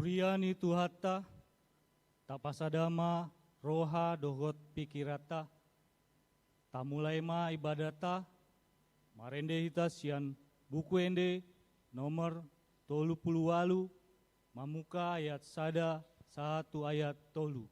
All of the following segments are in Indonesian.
Turiani Tuhatta, tapasadama roha dogot pikirata, tamulaima ibadata, marende hita sian buku ende nomor 38, mamuka ayat sada 1 ayat 3.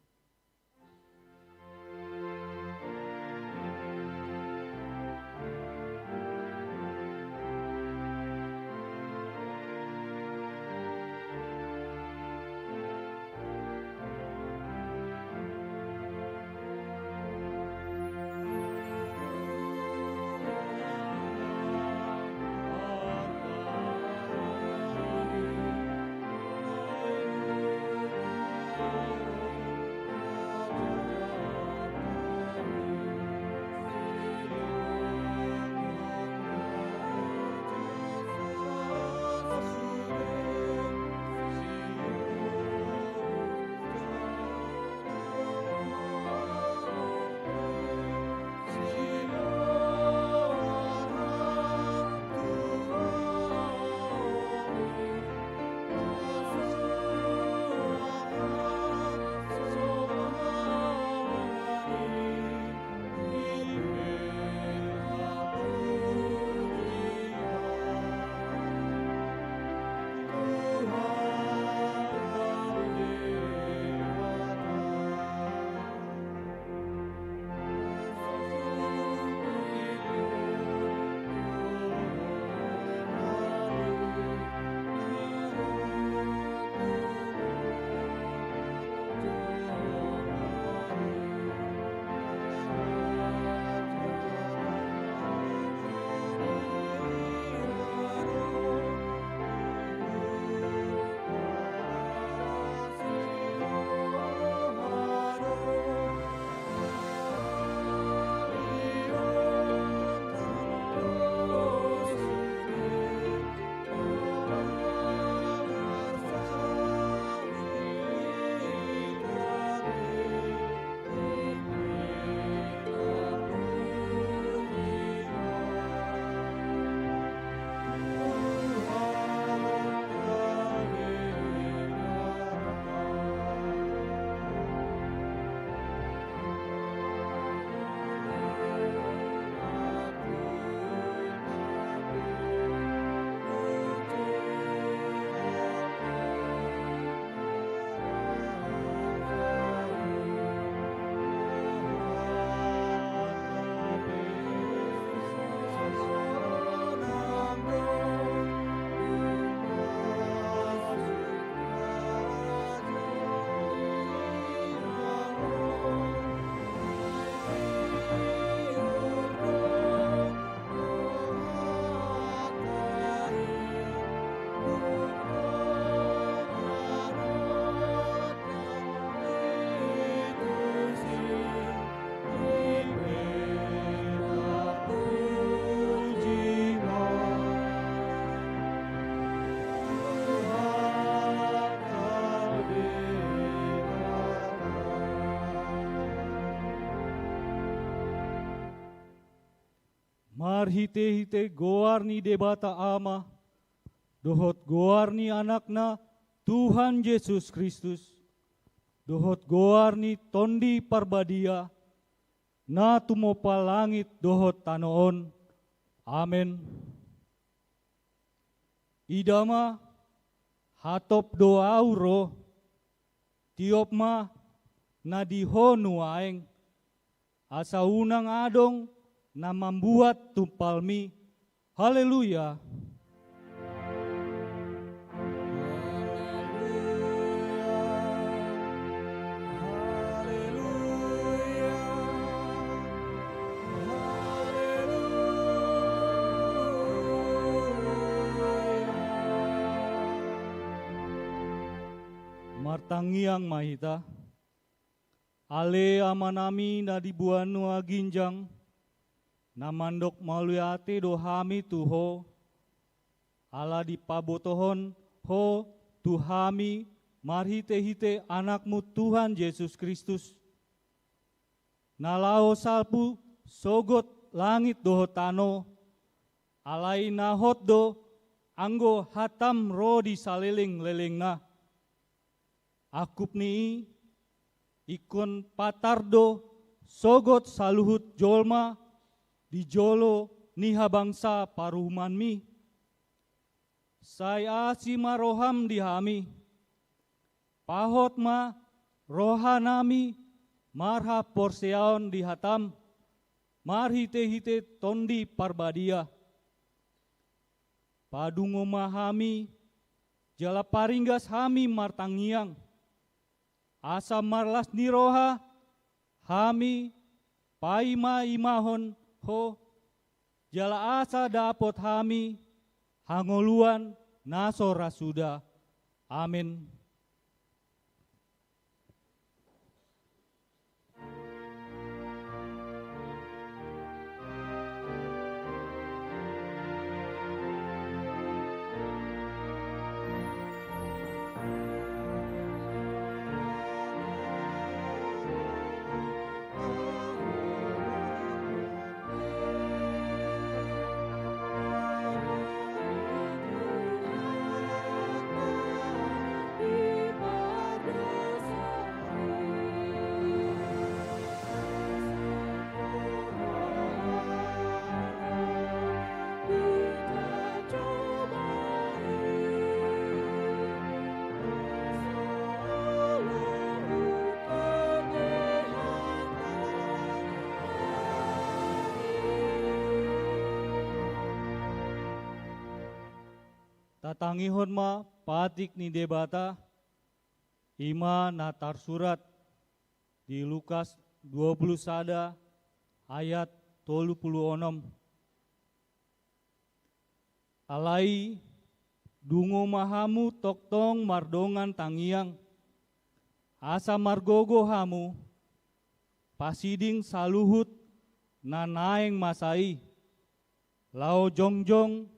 Marhite-hite goarni debata ama, dohot goarni anakna Tuhan Yesus Kristus, dohot goarni tondi parbadia, na tumopa langit dohot tanoon. Amen. Idama hatop doauro, tiopma na dihonu aeng, asa unang adong na membuat tumpalmi. Haleluya. Martangiang mahita, ale amanami na dibuanu aginjang, namandok maluyate dohami tuho, ala dipabotohon ho tuhami marhite-hite anakmu Tuhan Yesus Kristus. Nalao salpu sogot langit dohotano, alai nahot do anggo hatam ro di saliling lelengna. akup ni ikon patardo sogot saluhut jolma di jolo niha bangsa paruman mi. Saya asima roham dihami, pahot ma rohanami marha porseaon dihatam, marhite-hite tondi parbadia. Padungo mahami, jala paringgas hami martangiang, asa marlas niroha, hami paima imahon ho, jala asa dapot hami, hangoluan naso rasuda. Amin. Tatangihon ma patik ni debata ima natar surat di Lukas 21 ayat 36. Alai dungo mahamu toktong mardongan tangiang, asa margogo hamu pasiding saluhut nanaeng masai, lao jongjong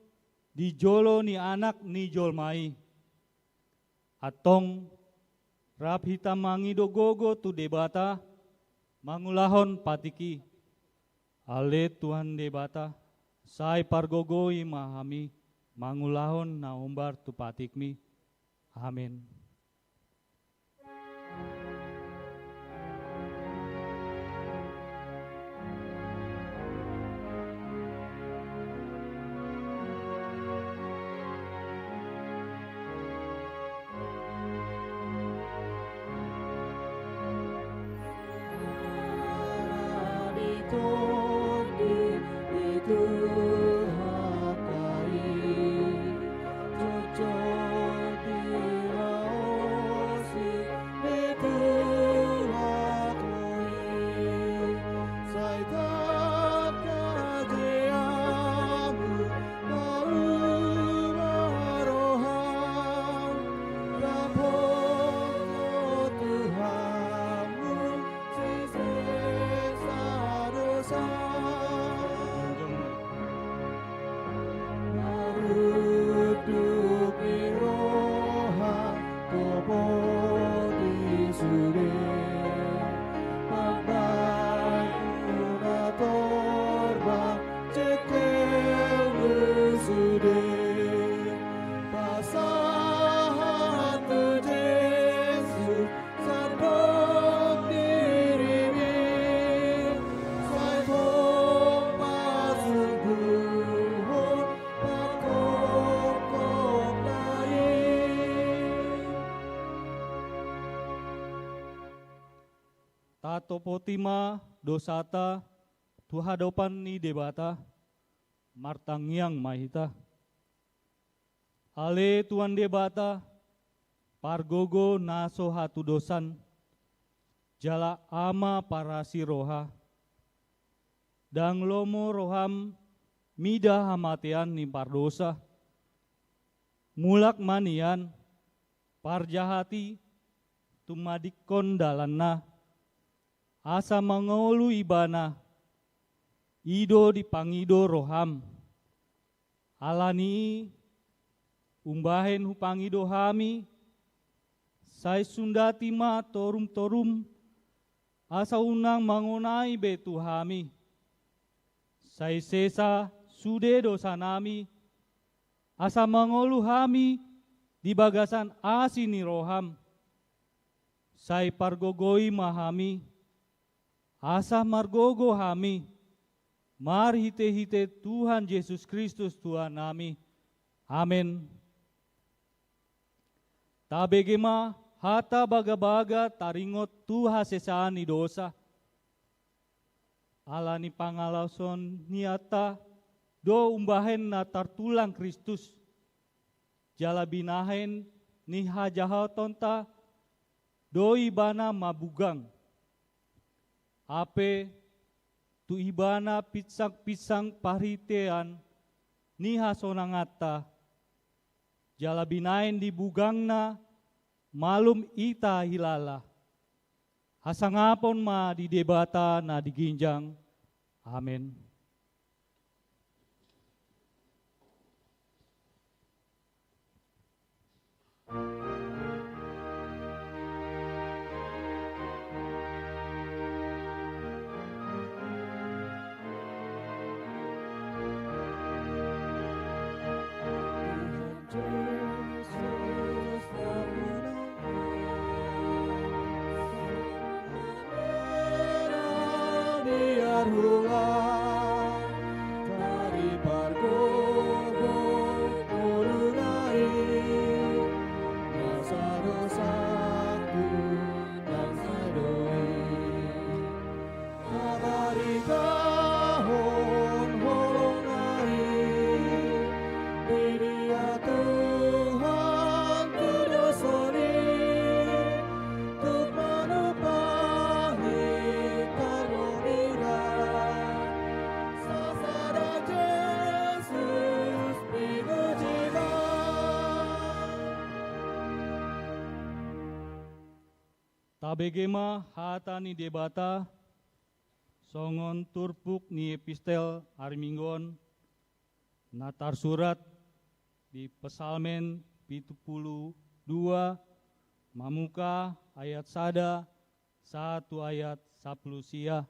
di jolo ni anak ni jolmai. Atong rap hitam mangido gogo tu debata mangulahon patiki. Ale Tuhan debata sai pargogoi mahami mangulahon na umbar tu patikmi. Amin. Tato potima dosata tuhadopan ni debata martangiang mahita. Ale tuan debata pargogo naso hatu dosan jala ama parasi roha. Dang lomo roham mida hamatian ni pardosa. Mulak manian parjahati tumadikon dalanna. Asa mangolu ibana, ido dipangido roham. Alani umbahen hupangido hami, sai sundati ma torum-torum, asa unang mangonai betu hami. Sai sesa sude dosa nami, asa mangolu hami di bagasan asini roham. sai pargogoi mahami, asa margogo hami, mar hite-hite Tuhan Yesus Kristus Tuhan nami. Amin. Tabegema hata baga-baga taringot Tuha sesani dosa. Alani pangalason niata do umbahen na tartulang Kristus. Jala binahen ni hajahatonta do ibana mabugang. Ape tu ibana pisang-pisang paritean ni hasonangata. Jala binahen di bugangna malum ita hilala. Hasangapon ma di debata na diginjang. Amin. Tabegema hata ni debata songon turpuk ni epistel Ariminggon natar surat di Pesalmen 72 Mamuka ayat sada 1 ayat 10 sia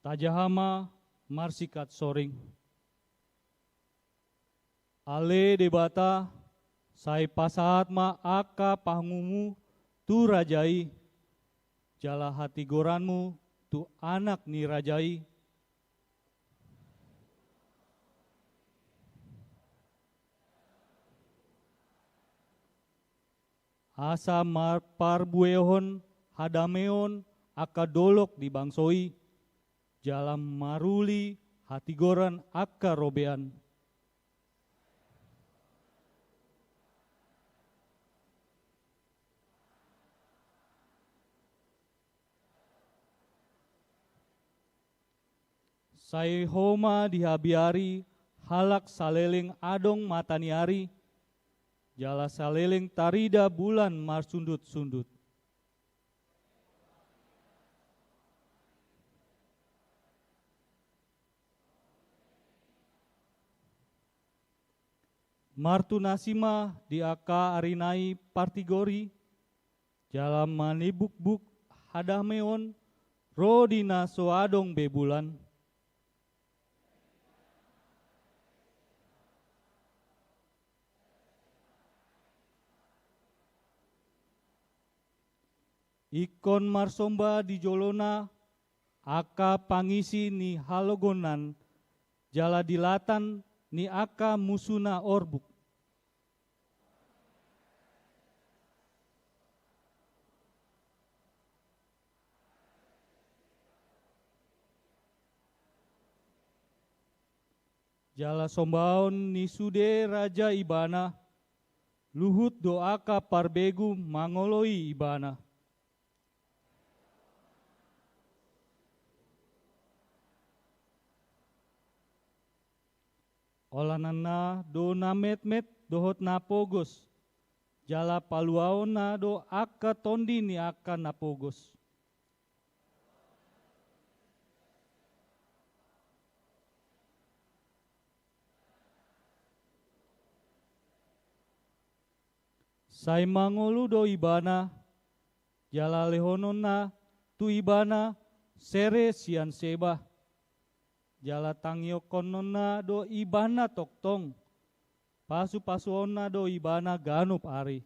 tajahama marsikat soring. Ale debata sai pasahat ma aka pangumu tu rajai, jala hati goranmu tu anak ni rajai. Asa mar parbuehon hadameon aka dolok di bangsoi, jalam maruli hati goran aka robean. Sai homa dihabiari halak saleling adong mataniari, jala saleling tarida bulan marsundut-sundut. Martu nasima di aka arinai partigori, jala manibuk-buk hadameon rodina soadong bebulan. Ikon marsomba di jolona, aka pangisi ni halogonan, jala dilatan ni aka musuna orbuk. Jala sombaon ni sude raja ibana, luhut doaka parbegu mangoloi ibana. Olanana do namet-met dohot napogos, jala paluaona do aka tondi ni aka napogos. Sai mangolu do ibana, jala lehonona tu ibana sere sian seba. Jala tangio konona do ibana toktong, pasu-pasuona do ibana ganup ari.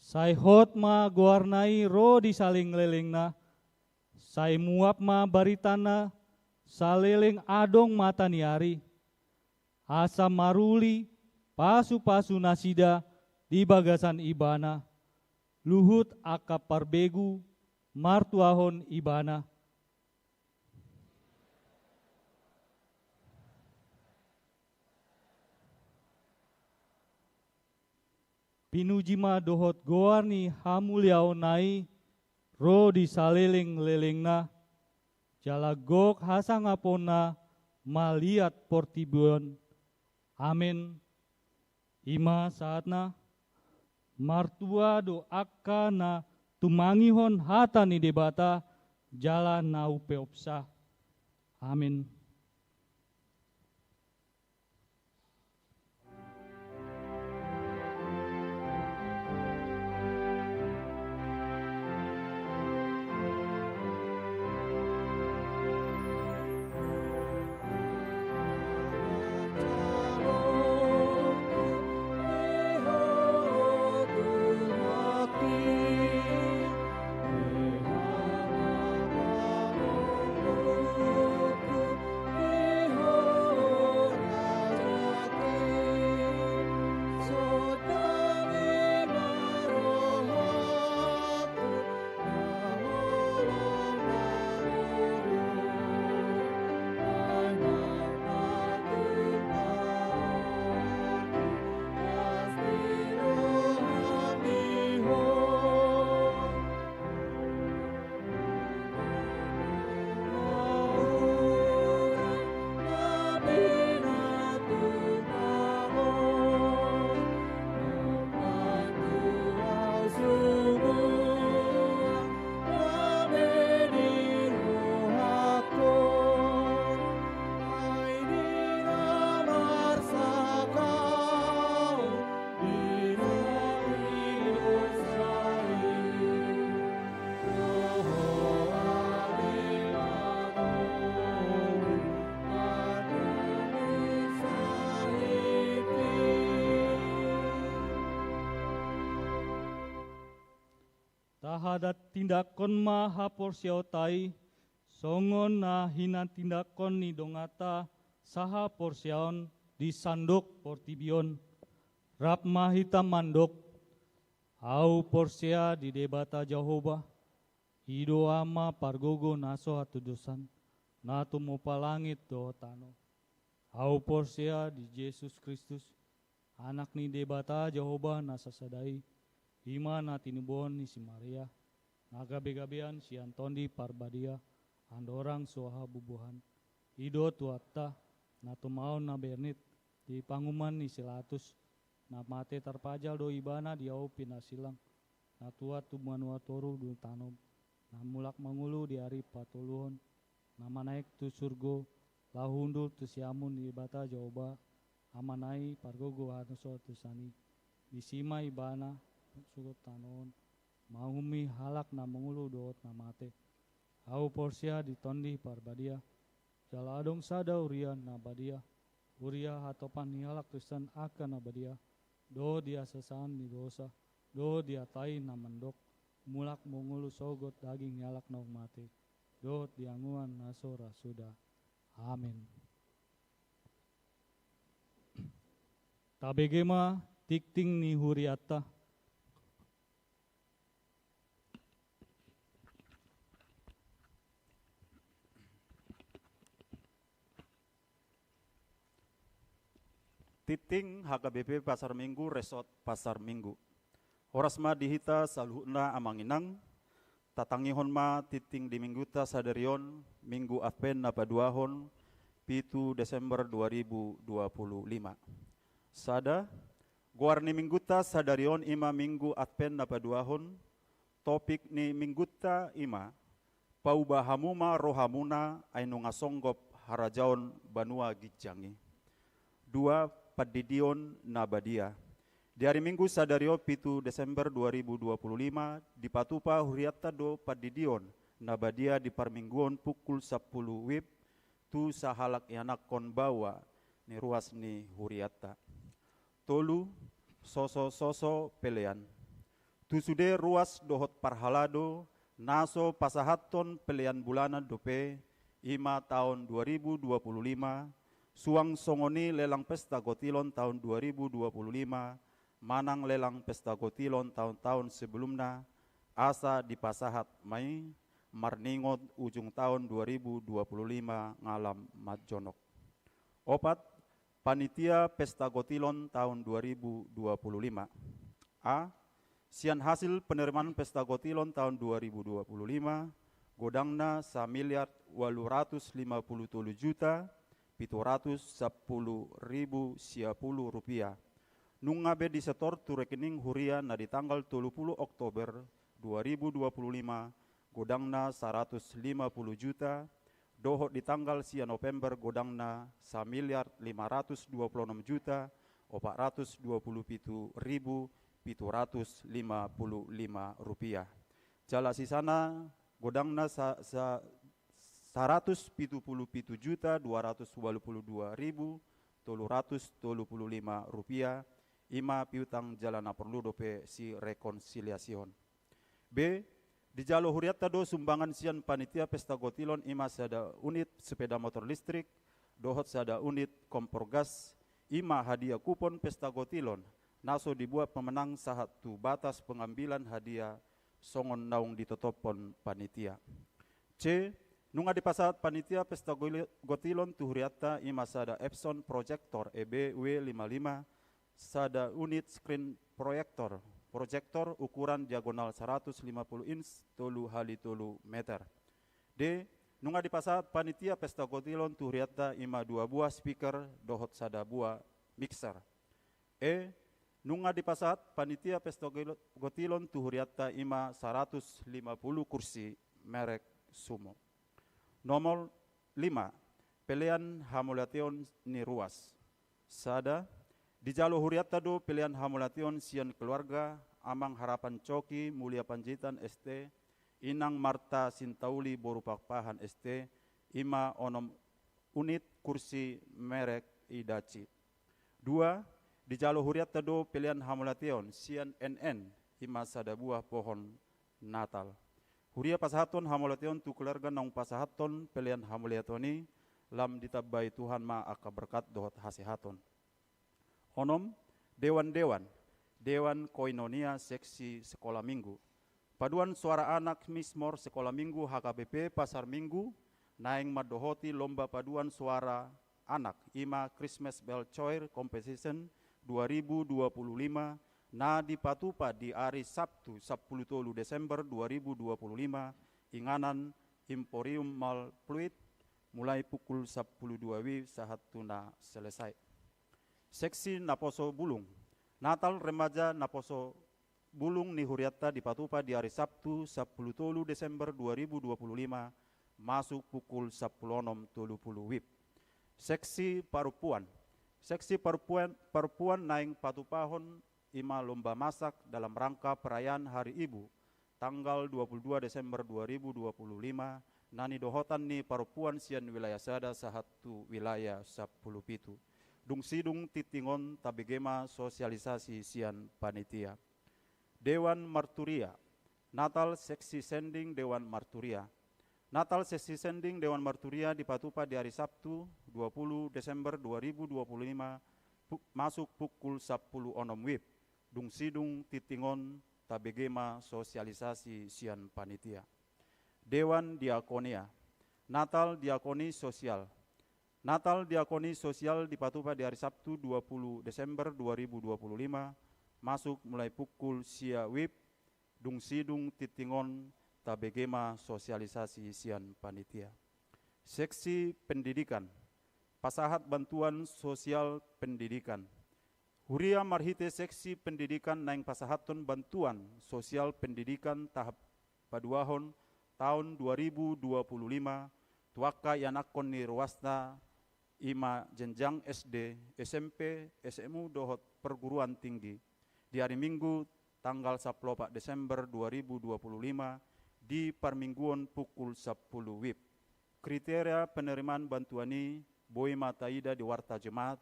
Sai hot ma guarnai ro di saling lelengna, sai muap ma baritana, saleleng adong mata niari, asa maruli, pasu-pasu nasida di bagasan ibana, luhut akap parbegu, martuahon ibana. Pinujima dohot goarni hamuliao nai, ro di saleleng lelengna, jala gok hasangapona maliat portibuan. Amin. Ima saatna martua do akka na tumangihon hata ni debata jala na upeopsa. Amin. Tahadat tindakon ma hapor siautai, songon na hina tindakon ni dongata saha porsiaon di sandok portibion, rap mahita mandok, au porsia di debata Jehovah, ido ama pargogo naso hatu dosan, natu mopa langit do tano, au porsia di Yesus Kristus, anak ni debata Jehovah nasa sadai, ima na tinubon ni si Maria, naga-begabean si Antondi parbadia, andorang soha bubuhan, ido tuatta, na tumaon na bernit, di panguman ni silatus, na mate terpajal do ibana di au pinasilang, na tuat tumuan toru du tanom, na mulak mangulu di hari patuluhon, na manaik tu surgo, lahundu tu siamun di bata Jehovah, amanai pargogo hanuso tu sani, disima ibana, sugot tanon, mahumi halak na mengulu doot na mate, au porsia ditondi parbadia, jala adong sada uria na badia, uria hatopan ni halak Kristen akan na badia, do dia sesan ni dosa, do dia tai na mendok, mulak mengulu sogot daging halak na mate, do dianguan nasora sudah. Amin. Tabegema tikting ni huriata. Titing HKBP Pasar Minggu Resort Pasar Minggu. Horas ma dihita saluhna amanginang, tatangihon ma titing di mingguta sadarion minggu Advent na paduahon 7 Desember 2025. Sada, guarni mingguta sadarion ima minggu Advent na paduahon, topik ni mingguta ima, paubahamuma rohamuna ainu ngasonggop harajaon banua gijangi. 2. Padidion Nabadia. Di hari Minggu sadario 7 Desember 2025 di Patupa Huriata do Padidion Nabadia di Parmingguon pukul 10 WIB tu sahalak yanak kon bawa ni ruas ni Huriata. Tolu soso pelean. tusude ruas dohot parhalado naso pasahaton pelian bulanan dope ima tahun 2025, suang songoni lelang pesta gotilon tahun 2025, manang lelang pesta gotilon tahun-tahun sebelumnya, asa di pasahat mai marningot ujung tahun 2025 ngalam majonok. Opat, panitia pesta gotilon tahun 2025. A. Sian hasil penerimaan pesta gotilon tahun 2025, godangna 1.857 juta 710.010 rupiah. Nungabe disetor tu rekening huria na di tanggal 30 Oktober 2025, godangna 150 juta, dohok di tanggal 1 November godangna 1.526 juta 427.755 rupiah. Jala sisana godangna 177 juta 222.335 rupiah. Ima piutang jalana perlu dope si rekonsiliasion. B. Di jalo huriat tado sumbangan sian panitia pesta gotilon ima sada unit sepeda motor listrik, dohot sada unit kompor gas, ima hadiah kupon pesta gotilon, naso dibuat pemenang sahat tu batas pengambilan hadiah songon naung ditotopon panitia. C. Nunga di pasat panitia pesta gotilon tu huriata ima sada Epson projector EBW55, sada unit screen proyektor ukuran diagonal 150 inch tolu hali tolu meter. D. Nunga di pasat panitia pesta gotilon tu huriata ima 2 buah speaker dohot sada buah mixer. E. Nunga di pasat panitia pesta gotilon tu huriata ima 150 kursi merek Sumo. Nomor 5. Pilihan hamulation ni ruas. Sada di jalo huriata do pilihan hamulation sian keluarga Amang Harapan Coki Mulia Panjitan ST, Inang Marta Sintauli Borupakpahan ST, ima onom unit kursi merek Idaci. 2. Di jalo huriata do pilihan hamulation sian NN, ima sada buah pohon Natal. Huria pasahaton hamulation tu keluarga nang pasahaton pilihan hamulatoni lam ditabai Tuhan ma aka berkat dohot hasihaton. Onom Dewan Koinonia Seksi Sekolah Minggu, Paduan Suara Anak Mismor Sekolah Minggu HKBP Pasar Minggu, naing madohoti lomba paduan suara anak ima Christmas Bell Choir Competition 2025 na dipatupa di hari Sabtu 10 Desember 2025 inganan Emporium Mall Pluit mulai pukul 12 WIB sahatuna selesai. Seksi Naposo Bulung, Natal Remaja Naposo Bulung ni huriata dipatupa di hari Sabtu 10 Desember 2025 masuk pukul 10.30 WIB. Seksi Parupuan, Seksi Parupuan naing patupahon ima lomba masak dalam rangka perayaan Hari Ibu tanggal 22 Desember 2025 nani dohotan ni Parupuan sian wilayah sada sahatu wilayah 10 pitu. Dung sidung titingon tabegema sosialisasi sian panitia. Dewan Marturia, Natal Seksi Sending Dewan Marturia. Natal Seksi Sending Dewan Marturia dipatupa di hari Sabtu 20 Desember 2025 masuk pukul 10.00 WIB. Dung sidung titingon tabegema sosialisasi sian panitia. Dewan Diakonia, Natal Diakoni Sosial. Natal Diakoni Sosial dipatupa di hari Sabtu 20 Desember 2025 masuk mulai pukul sia WIB. Dung sidung titingon tabegema sosialisasi sian panitia. Seksi Pendidikan, Pasahat Bantuan Sosial Pendidikan. Huria marhite Seksi Pendidikan naing pasahaton bantuan sosial pendidikan tahap paduahon tahun 2025 tuaka yanakon ni ruasna ima jenjang SD, SMP, SMU dohot perguruan tinggi di hari Minggu tanggal 10 Desember 2025 di Parmingguan pukul 10 WIB. Kriteria penerimaan bantuan ini boima taida di warta jemaat,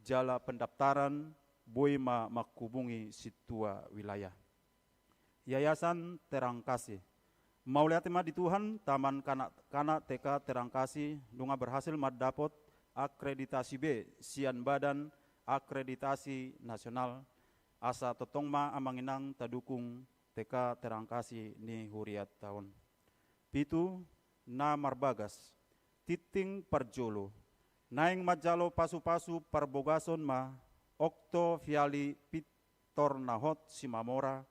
jala pendaftaran boima makubungi situa wilayah. Yayasan Terang Kasih. Mauliatima di Tuhan, Taman Kanak-kanak TK Terang Kasih, dunga berhasil mendapatkan akreditasi B, sian badan akreditasi nasional, asa totongma amanginang tadukung TK Terang Kasih ni huriat tahun. Pitu, na marbagas, titing parjolo, naing majalo pasu-pasu parbogason ma, okto viali pitor nahot simamora,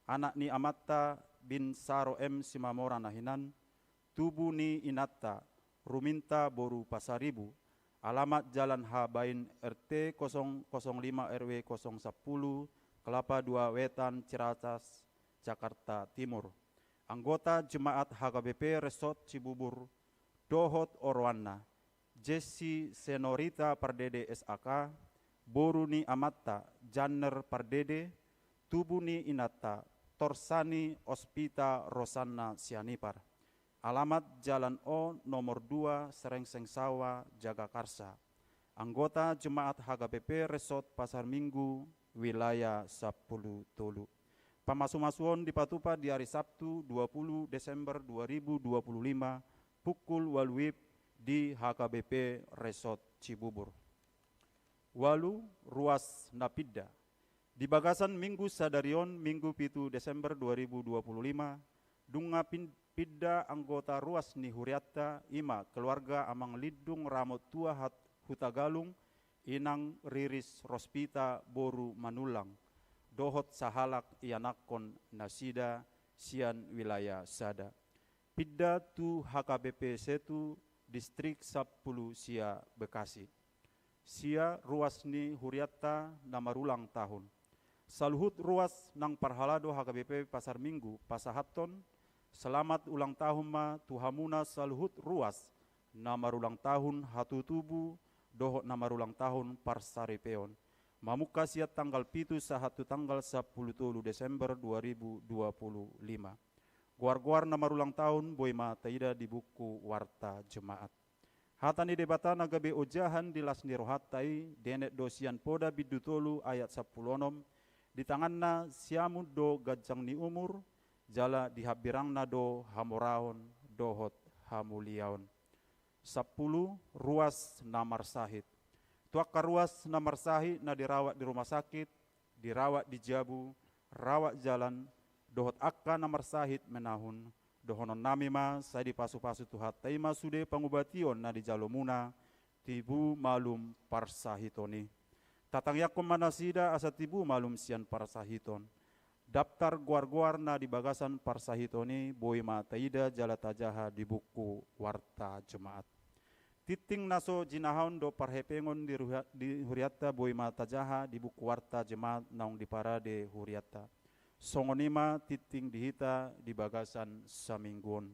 anak ni Amatta bin Saro M Simamora nahinan, tubu ni Inatta, Ruminta Boru Pasaribu, alamat Jalan Habain RT 005 RW 010, Kelapa 2 Wetan, Ciracas, Jakarta Timur. Anggota Jemaat HKBP Resort Cibubur, Dohot Orwana, Jesse Senorita Pardede SAK, Boruni Amatta, Janner Pardede, Tubuni Inata, Torsani Ospita Rosanna Sianipar. Alamat Jalan O nomor 2 Serengseng Sawa, Jagakarsa. Anggota Jemaat HKBP Resort Pasar Minggu, wilayah 10 Tolu. Pamasu-masuon di Patupa di hari Sabtu 20 Desember 2025 pukul waluip di HKBP Resort Cibubur. Walu ruas Napidda. Di bagasan Minggu Sadarion Minggu 7 Desember 2025 dunga pidda anggota ruas ni Huriatta ima keluarga amang lidung ramot tua hutagalung inang riris rospita boru manulang dohot sahalak ianakon nasida sian wilayah sada. Pidda tu HKBP Setu distrik 10 Sia Bekasi. Sia ruas ni Huriatta namarulang tahun. Saluhut ruas nang parhalado HKBP Pasar Minggu Pasahaton, selamat ulang tahun ma tuhamuna saluhut ruas namarulang tahun hatu tubu dohot namarulang tahun Parsaripeon. Mamuka siat tanggal pitu sahatu tanggal 10 Desember 2025. Guar-guar namarulang tahun boima taida di buku warta jemaat. Hatani debata nagabe ojahan di lasni rohatai denet dosian poda bidutolu ayat 10 di tanganna siamud do gajang ni umur jala dihabirangna do hamoraon dohot hamuliaon. 10 ruas namar sahid. Tuaka ruas namar sahid na dirawat di rumah sakit, dirawat di Jabu, rawat jalan, dohot akka namar sahid menahun, dohonon nami ma saya di pasu-pasu tuhat taima sude pangubation na di jalomuna, tibu malum parsahitoni. Tatang yakum manasida asa tibu malum sian parsahiton. Daftar guar-guar na di bagasan parsahitoni boi ma taida jalatajaha di buku warta jemaat. Titing naso jinahon do parhepengon di Huriatta boi ma tajaha di buku warta jemaat naung di parade Huriatta. Songonima titing dihita di bagasan samingguon.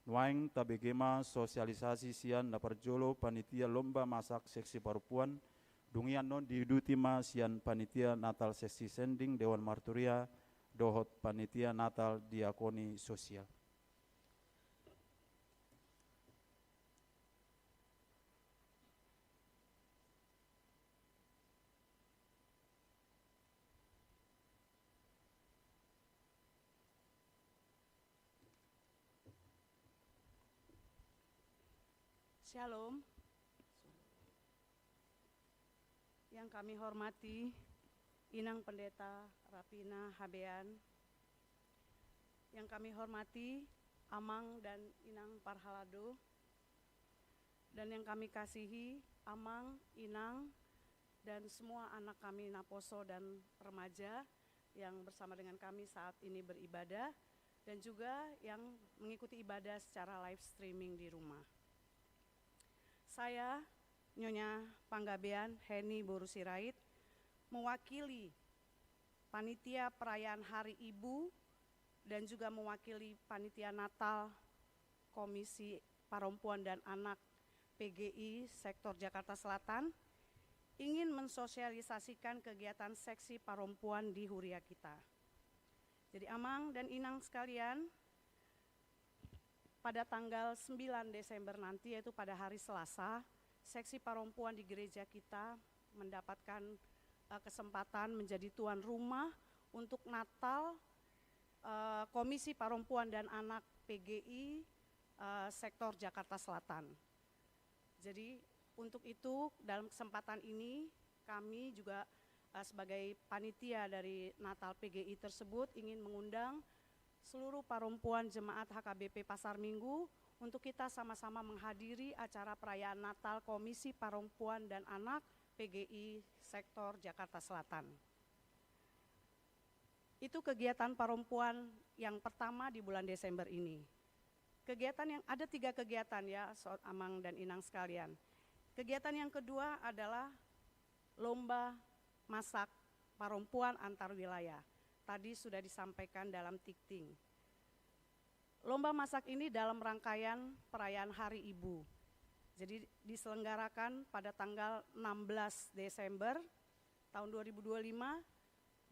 Nuaing tabegema sosialisasi sian na parjolo panitia lomba masak seksi perempuan. Dungian non didutima sian panitia natal seksi sending Dewan Marturia dohot panitia natal diakoni sosial. Shalom. Yang kami hormati Inang Pendeta Rapina Habean, yang kami hormati Amang dan Inang Parhalado, dan yang kami kasihi Amang, Inang, dan semua anak kami Naposo dan remaja yang bersama dengan kami saat ini beribadah, dan juga yang mengikuti ibadah secara live streaming di rumah. Saya, Nyonya Panggabean Heni Boru Sirait, mewakili Panitia Perayaan Hari Ibu dan juga mewakili Panitia Natal Komisi Perempuan dan Anak PGI Sektor Jakarta Selatan, ingin mensosialisasikan kegiatan seksi perempuan di Huria kita. Jadi Amang dan Inang sekalian, pada tanggal 9 Desember nanti, yaitu pada hari Selasa, seksi perempuan di gereja kita mendapatkan kesempatan menjadi tuan rumah untuk Natal Komisi Perempuan dan Anak PGI Sektor Jakarta Selatan. Jadi untuk itu dalam kesempatan ini kami juga sebagai panitia dari Natal PGI tersebut ingin mengundang seluruh perempuan jemaat HKBP Pasar Minggu untuk kita sama-sama menghadiri acara perayaan Natal Komisi Perempuan dan Anak PGI Sektor Jakarta Selatan. Itu kegiatan perempuan yang pertama di bulan Desember ini. Kegiatan yang ada 3 kegiatan ya, Sobat Amang dan Inang sekalian. Kegiatan yang kedua adalah lomba masak perempuan antar wilayah. Tadi sudah disampaikan dalam tikting. Lomba masak ini dalam rangkaian perayaan Hari Ibu. Jadi diselenggarakan pada tanggal 16 Desember tahun 2025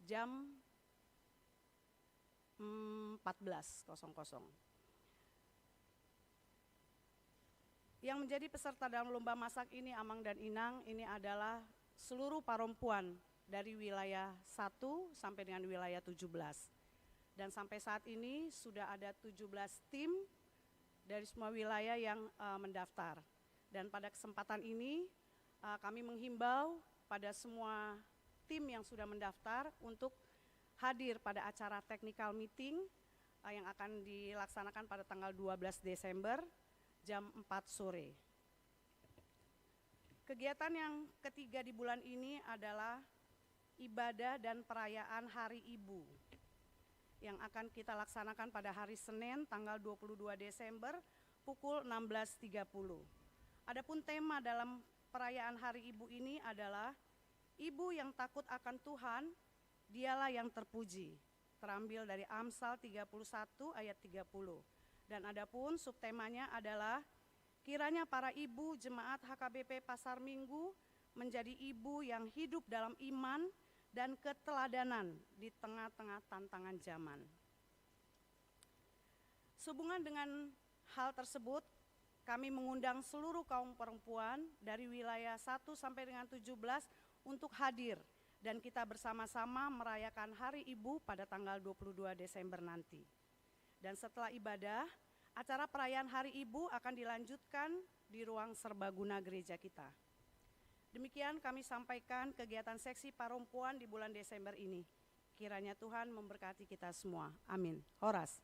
jam 14.00. Yang menjadi peserta dalam lomba masak ini Amang dan Inang ini adalah seluruh perempuan dari wilayah 1 sampai dengan wilayah 17. Dan sampai saat ini sudah ada 17 tim dari semua wilayah yang mendaftar. Dan pada kesempatan ini kami menghimbau pada semua tim yang sudah mendaftar untuk hadir pada acara technical meeting yang akan dilaksanakan pada tanggal 12 Desember jam 4 sore. Kegiatan yang ketiga di bulan ini adalah ibadah dan perayaan Hari Ibu yang akan kita laksanakan pada hari Senin tanggal 22 Desember pukul 16.30. Adapun tema dalam perayaan Hari Ibu ini adalah Ibu yang takut akan Tuhan, dialah yang terpuji. Terambil dari Amsal 31 ayat 30. Dan adapun subtemanya adalah kiranya para ibu jemaat HKBP Pasar Minggu menjadi ibu yang hidup dalam iman dan keteladanan di tengah-tengah tantangan zaman. Sehubungan dengan hal tersebut, kami mengundang seluruh kaum perempuan dari wilayah 1 sampai dengan 17 untuk hadir dan kita bersama-sama merayakan Hari Ibu pada tanggal 22 Desember nanti. Dan setelah ibadah, acara perayaan Hari Ibu akan dilanjutkan di ruang serbaguna gereja kita. Demikian kami sampaikan kegiatan seksi perempuan di bulan Desember ini. Kiranya Tuhan memberkati kita semua. Amin. Horas.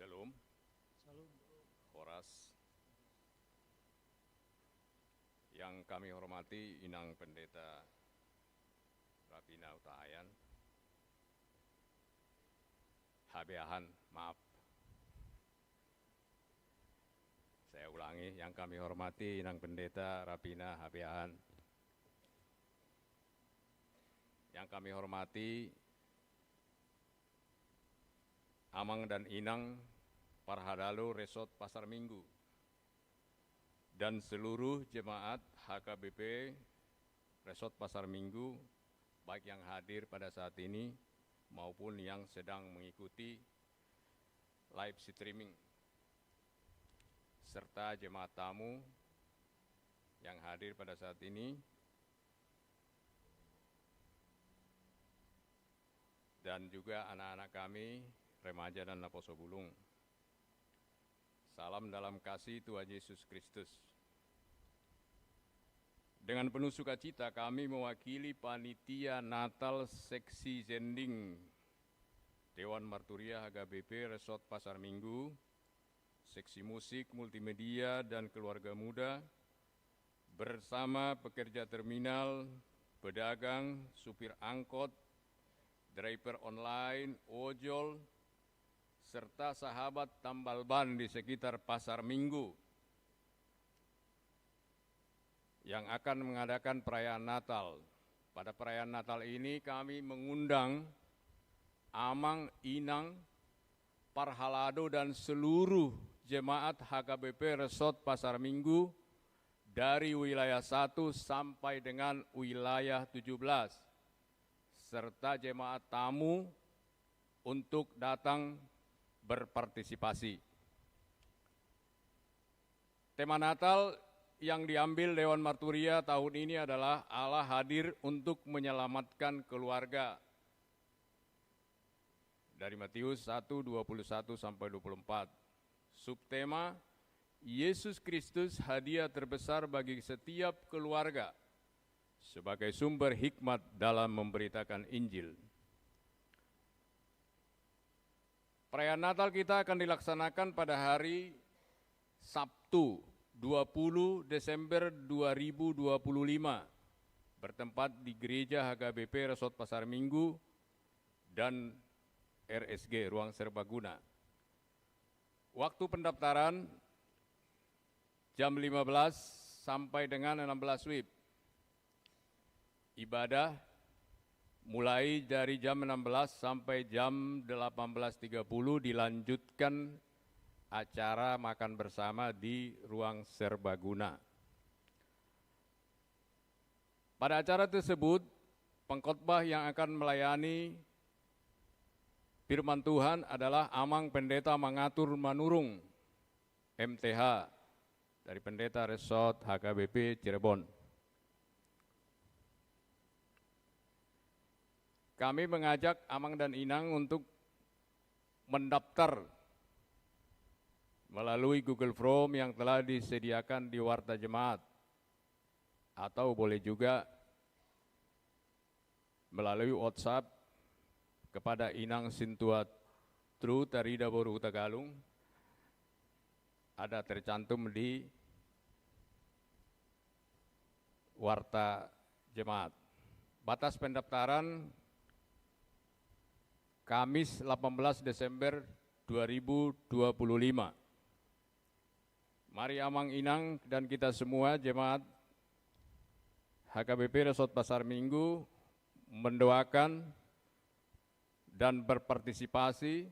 Shalom, Horas. Yang kami hormati Inang Pendeta Rapina Utahayan, Habeahan, maaf. Saya ulangi, yang kami hormati Inang Pendeta Rapina Habeahan, yang kami hormati Amang dan Inang Parhadalu Resort Pasar Minggu dan seluruh jemaat HKBP Resort Pasar Minggu, baik yang hadir pada saat ini maupun yang sedang mengikuti live streaming, serta jemaat tamu yang hadir pada saat ini, dan juga anak-anak kami, remaja dan Laposo Bulung. Salam dalam kasih Tuhan Yesus Kristus. Dengan penuh sukacita kami mewakili panitia Natal Seksi Zending Dewan Marturia HKBP Resort Pasar Minggu, Seksi Musik, Multimedia, dan Keluarga Muda, bersama pekerja terminal, pedagang, supir angkot, driver online, ojol, serta sahabat tambal ban di sekitar Pasar Minggu yang akan mengadakan perayaan Natal pada perayaan Natal ini kami mengundang Amang, Inang, Parhalado dan seluruh jemaat HKBP Resort Pasar Minggu dari wilayah 1 sampai dengan wilayah 17, serta jemaat tamu untuk datang berpartisipasi. Tema Natal yang diambil Dewan Marturia tahun ini adalah Allah hadir untuk menyelamatkan keluarga. Dari Matius 1:21 sampai 24. Subtema, Yesus Kristus hadiah terbesar bagi setiap keluarga sebagai sumber hikmat dalam memberitakan Injil. Perayaan Natal kita akan dilaksanakan pada hari Sabtu 20 Desember 2025 bertempat di Gereja HKBP Resort Pasar Minggu dan RSG Ruang Serbaguna. Waktu pendaftaran jam 15 sampai dengan 16 WIB. Ibadah mulai dari jam 16 sampai jam 18.30 dilanjutkan acara makan bersama di Ruang Serbaguna. Pada acara tersebut, pengkhotbah yang akan melayani firman Tuhan adalah Amang Pendeta Mangatur Manurung, MTH, dari Pendeta Resort HKBP Cirebon. Kami mengajak Amang dan Inang untuk mendaftar melalui Google Form yang telah disediakan di Warta Jemaat, atau boleh juga melalui WhatsApp kepada Inang Sintua Tru Tarida Boru Tagalung, ada tercantum di Warta Jemaat. Batas pendaftaran Kamis 18 Desember 2025. Mari Amang, Inang dan kita semua jemaat HKBP Resort Pasar Minggu mendoakan dan berpartisipasi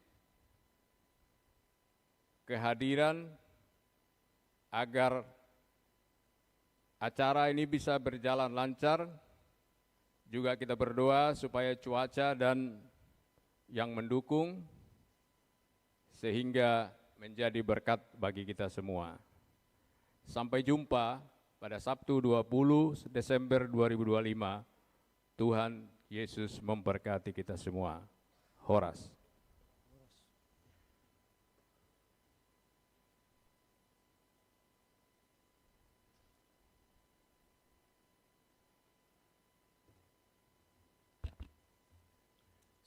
kehadiran agar acara ini bisa berjalan lancar. Juga kita berdoa supaya cuaca dan yang mendukung sehingga menjadi berkat bagi kita semua. Sampai jumpa pada Sabtu 20 Desember 2025. Tuhan Yesus memberkati kita semua. Horas.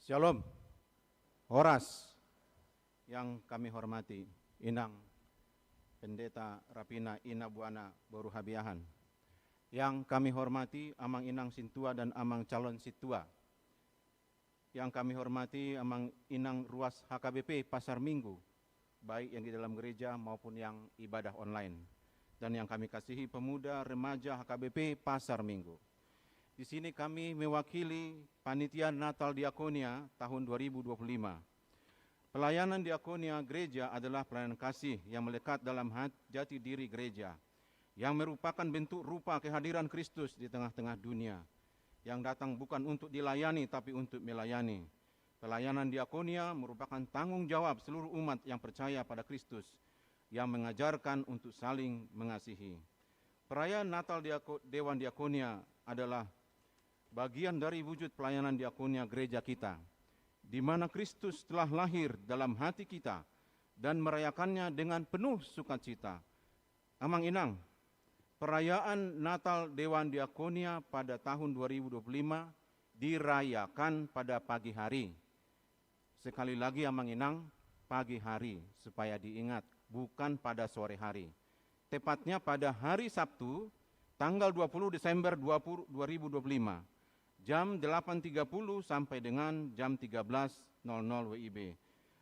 Shalom. Horas yang kami hormati, Inang Pendeta Rapina Ina Buana Boru Habiahan. Yang kami hormati Amang Inang Sintua dan Amang Calon Situa. Yang kami hormati Amang Inang Ruas HKBP Pasar Minggu, baik yang di dalam gereja maupun yang ibadah online. Dan yang kami kasihi pemuda remaja HKBP Pasar Minggu. Di sini kami mewakili Panitia Natal Diakonia tahun 2025. Pelayanan diakonia gereja adalah pelayanan kasih yang melekat dalam jati diri gereja, yang merupakan bentuk rupa kehadiran Kristus di tengah-tengah dunia, yang datang bukan untuk dilayani tapi untuk melayani. Pelayanan diakonia merupakan tanggung jawab seluruh umat yang percaya pada Kristus, yang mengajarkan untuk saling mengasihi. Perayaan Natal Dewan Diakonia adalah bagian dari wujud pelayanan diakonia gereja kita, di mana Kristus telah lahir dalam hati kita dan merayakannya dengan penuh sukacita. Amang Inang, perayaan Natal Dewan Diakonia pada tahun 2025 dirayakan pada pagi hari. Sekali lagi Amang Inang, pagi hari supaya diingat, bukan pada sore hari. Tepatnya pada hari Sabtu, tanggal 20 Desember 2025. Jam 8.30 sampai dengan jam 13.00 WIB.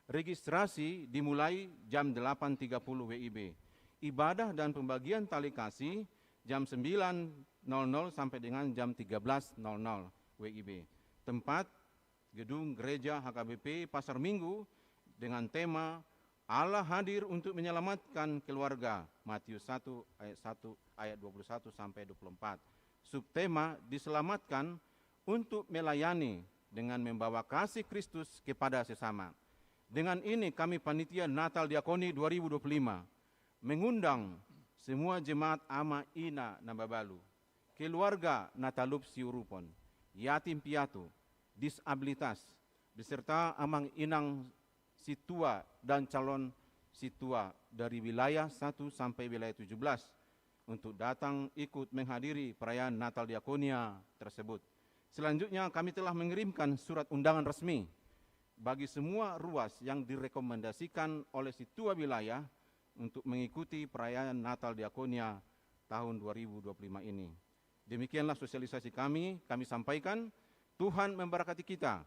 Registrasi dimulai jam 8.30 WIB. Ibadah dan pembagian tali kasih jam 9 sampai dengan jam 13.00 WIB. Tempat Gedung Gereja HKBP Pasar Minggu dengan tema Allah hadir untuk menyelamatkan keluarga, Matius 1 ayat 21 sampai 24. Subtema diselamatkan untuk melayani dengan membawa kasih Kristus kepada sesama. Dengan ini kami panitia Natal Diakoni 2025 mengundang semua jemaat ama ina Nambabalu, keluarga Natalup Siurupon, yatim piatu, disabilitas, beserta amang inang situa dan calon situa dari wilayah 1 sampai wilayah 17 untuk datang ikut menghadiri perayaan Natal Diakonia tersebut. Selanjutnya kami telah mengirimkan surat undangan resmi bagi semua ruas yang direkomendasikan oleh situa wilayah untuk mengikuti perayaan Natal Diakonia tahun 2025 ini. Demikianlah sosialisasi kami sampaikan. Tuhan memberkati kita.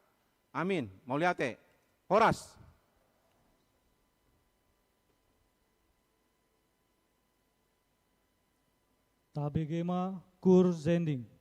Amin. Mauliate. Horas. Tabegema kur zending.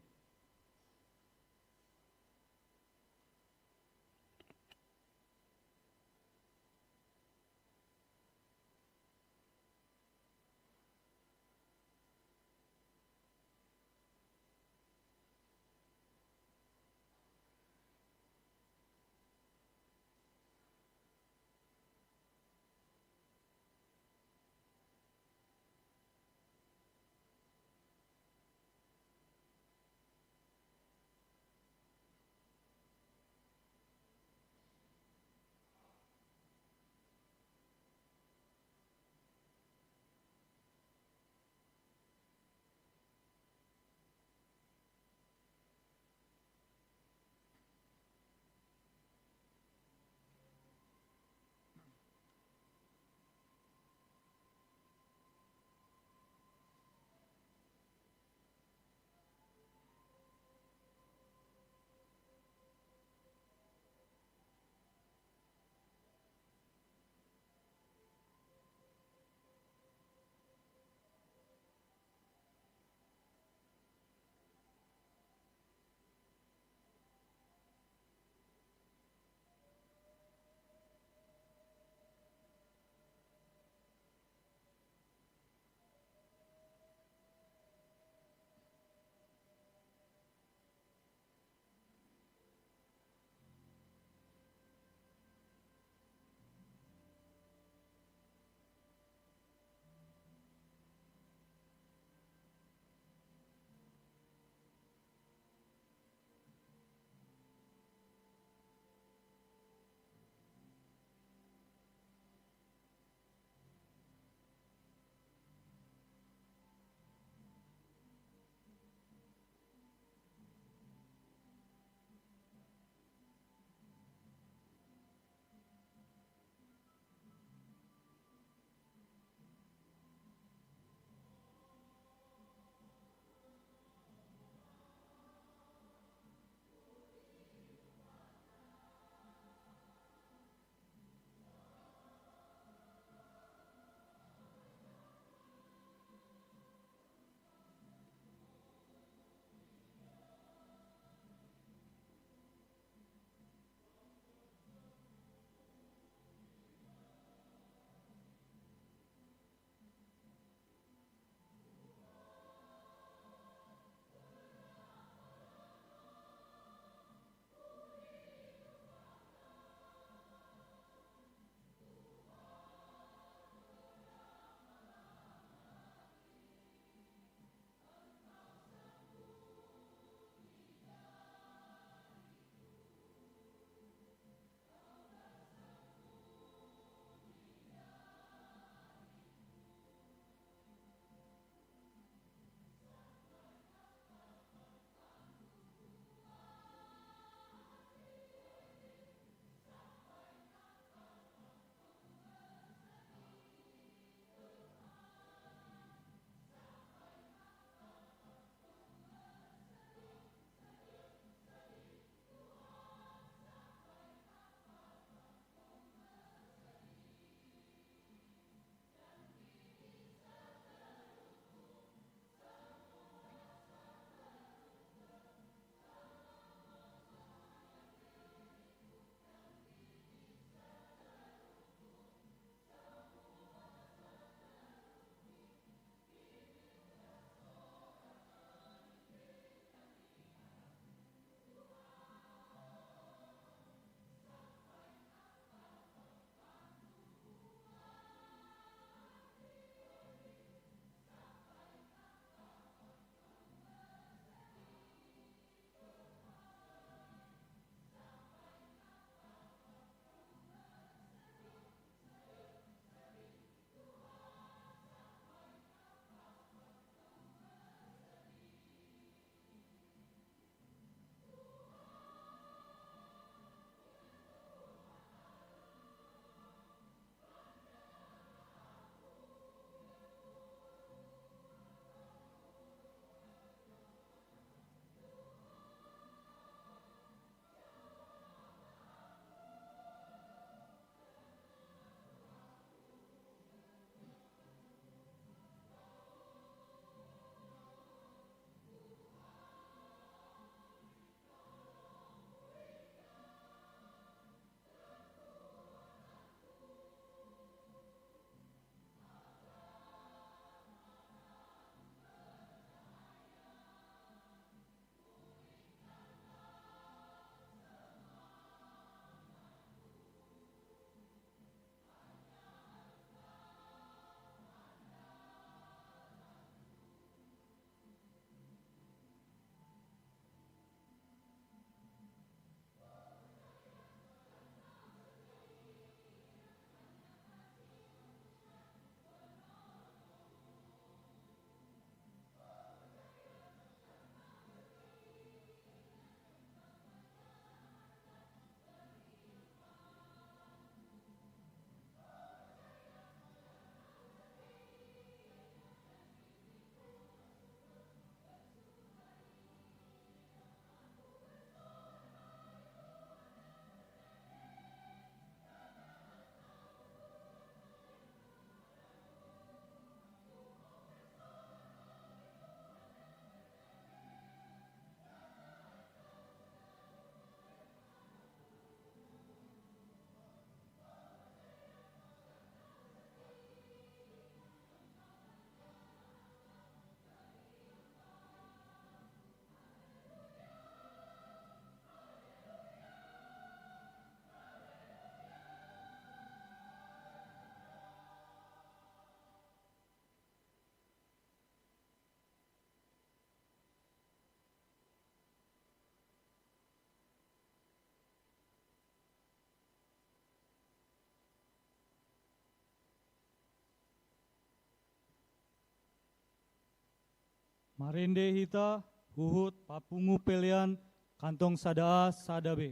Marende hita, huhut, papungu pelian, kantong sadaa sadabe.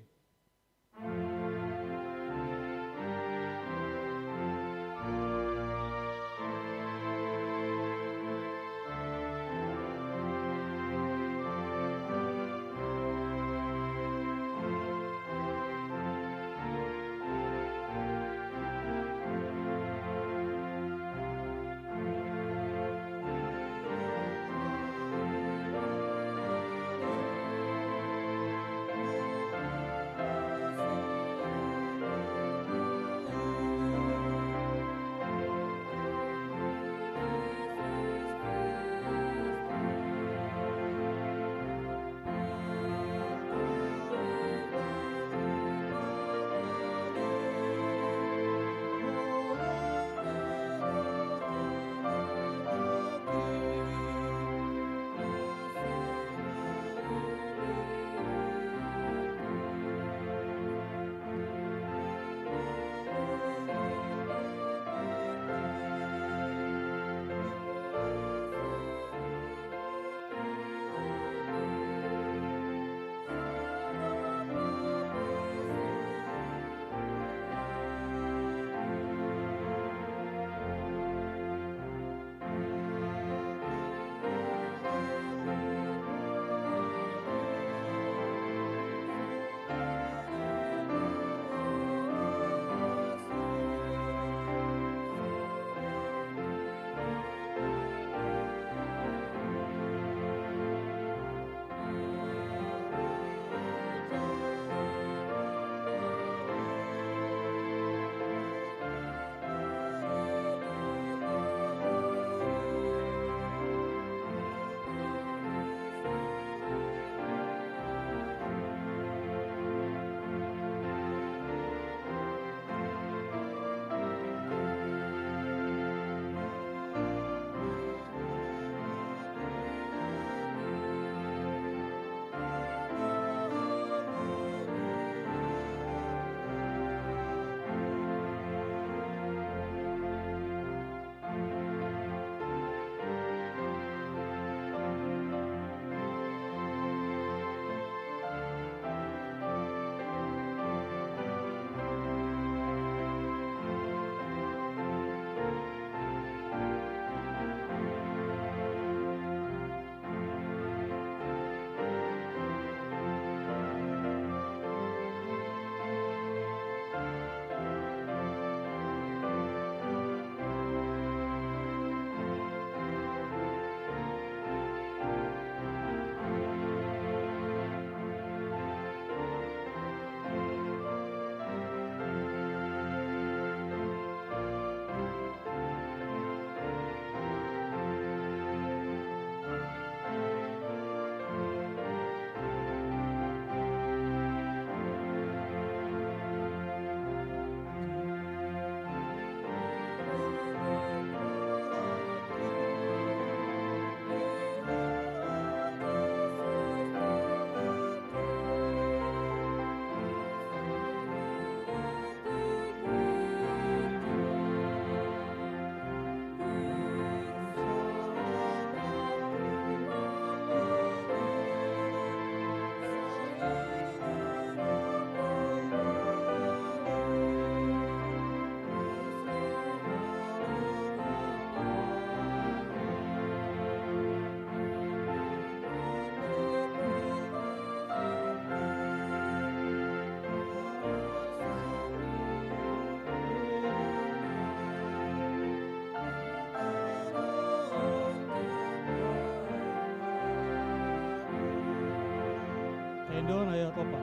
Tendon ayah topa.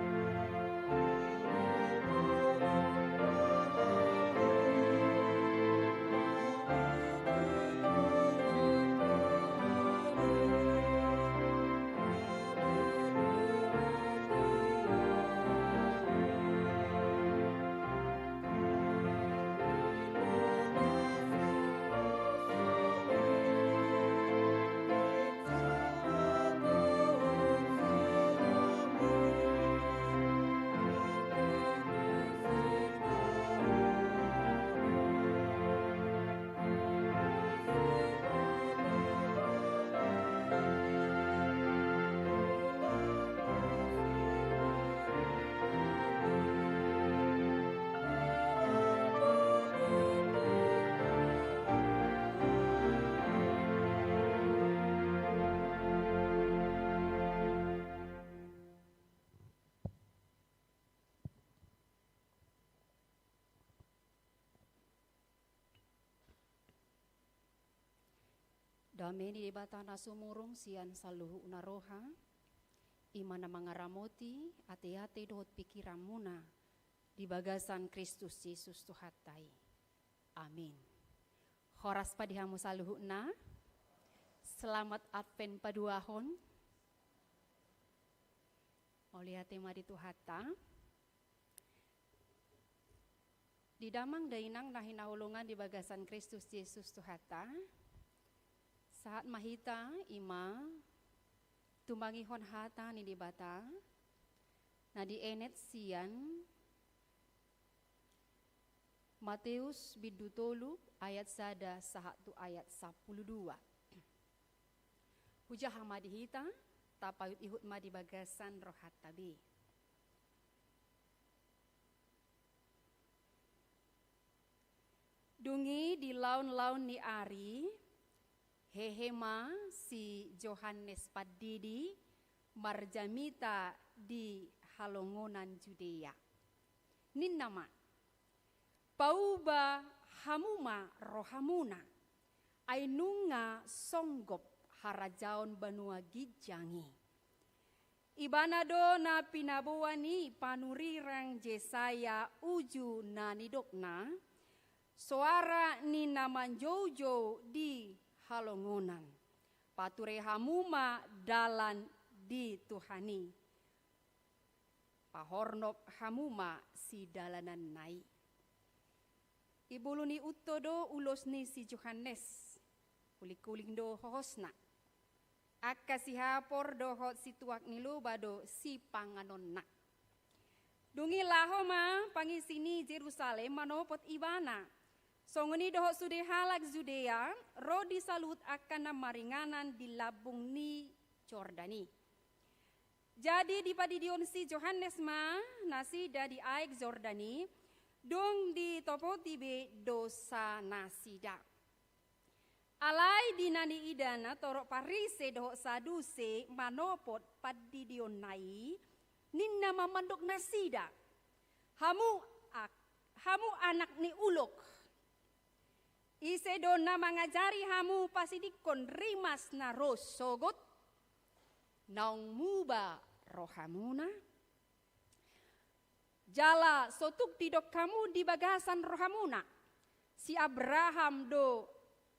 Dameni di batana sumurung sian saluhu unaroha, imana mangaramoti ate-ate dohot pikiramuna di bagasan Kristus Yesus Tuhatai. Amin. Horas padihamu saluhu na, selamat Advent paduahon. Oleh tema di Tuhata. Di damang dainang nahinahulungan di bagasan Kristus Yesus Tuhata. Saat mahita ima tumbangihon hata ni dibata na di enet sian Matius bidutolu ayat sada sahatu ayat 12. Hujah hamadihita tapayut ihut madi bagasan rohat tabi. Dungi di laun-laun ni ari hehema si Johannes Padidi marjamita di halongonan Judea. Nin nama pauba hamuma rohamuna ainunga songgop harajaon banua gijangi. Ibanado na pinabuani panurirang Jesaya uju na nidokna suara ni naman jojo di halongonan. Pature hamuma dalan di Tuhani. Pahornop hamuma si dalanan nai. Ibuluni utodo ulos ni si Johannes. Kuling-kuling do hohosna. Akka si hapor dohot si tuak nilu bado si panganonna. Dungi lahoma pangisini Jerusalem manopot ibana. Songoni dohot sude halak Judea, rodi salut akan maringanan di labung ni Jordani. Jadi di padidion si Johannes ma nasi dari aik Jordani, dong di topo tibe dosa nasida. Alai di nani idana torok parise dohot saduse manopot padidion nai, ninna mamandok nasida. Hamu anak ni ulok. Ise dona mangajari hamu pasidikon rimas na rosogot naung muba rohamuna. Jala sotuk tidok kamu di bagasan rohamuna. Si Abraham do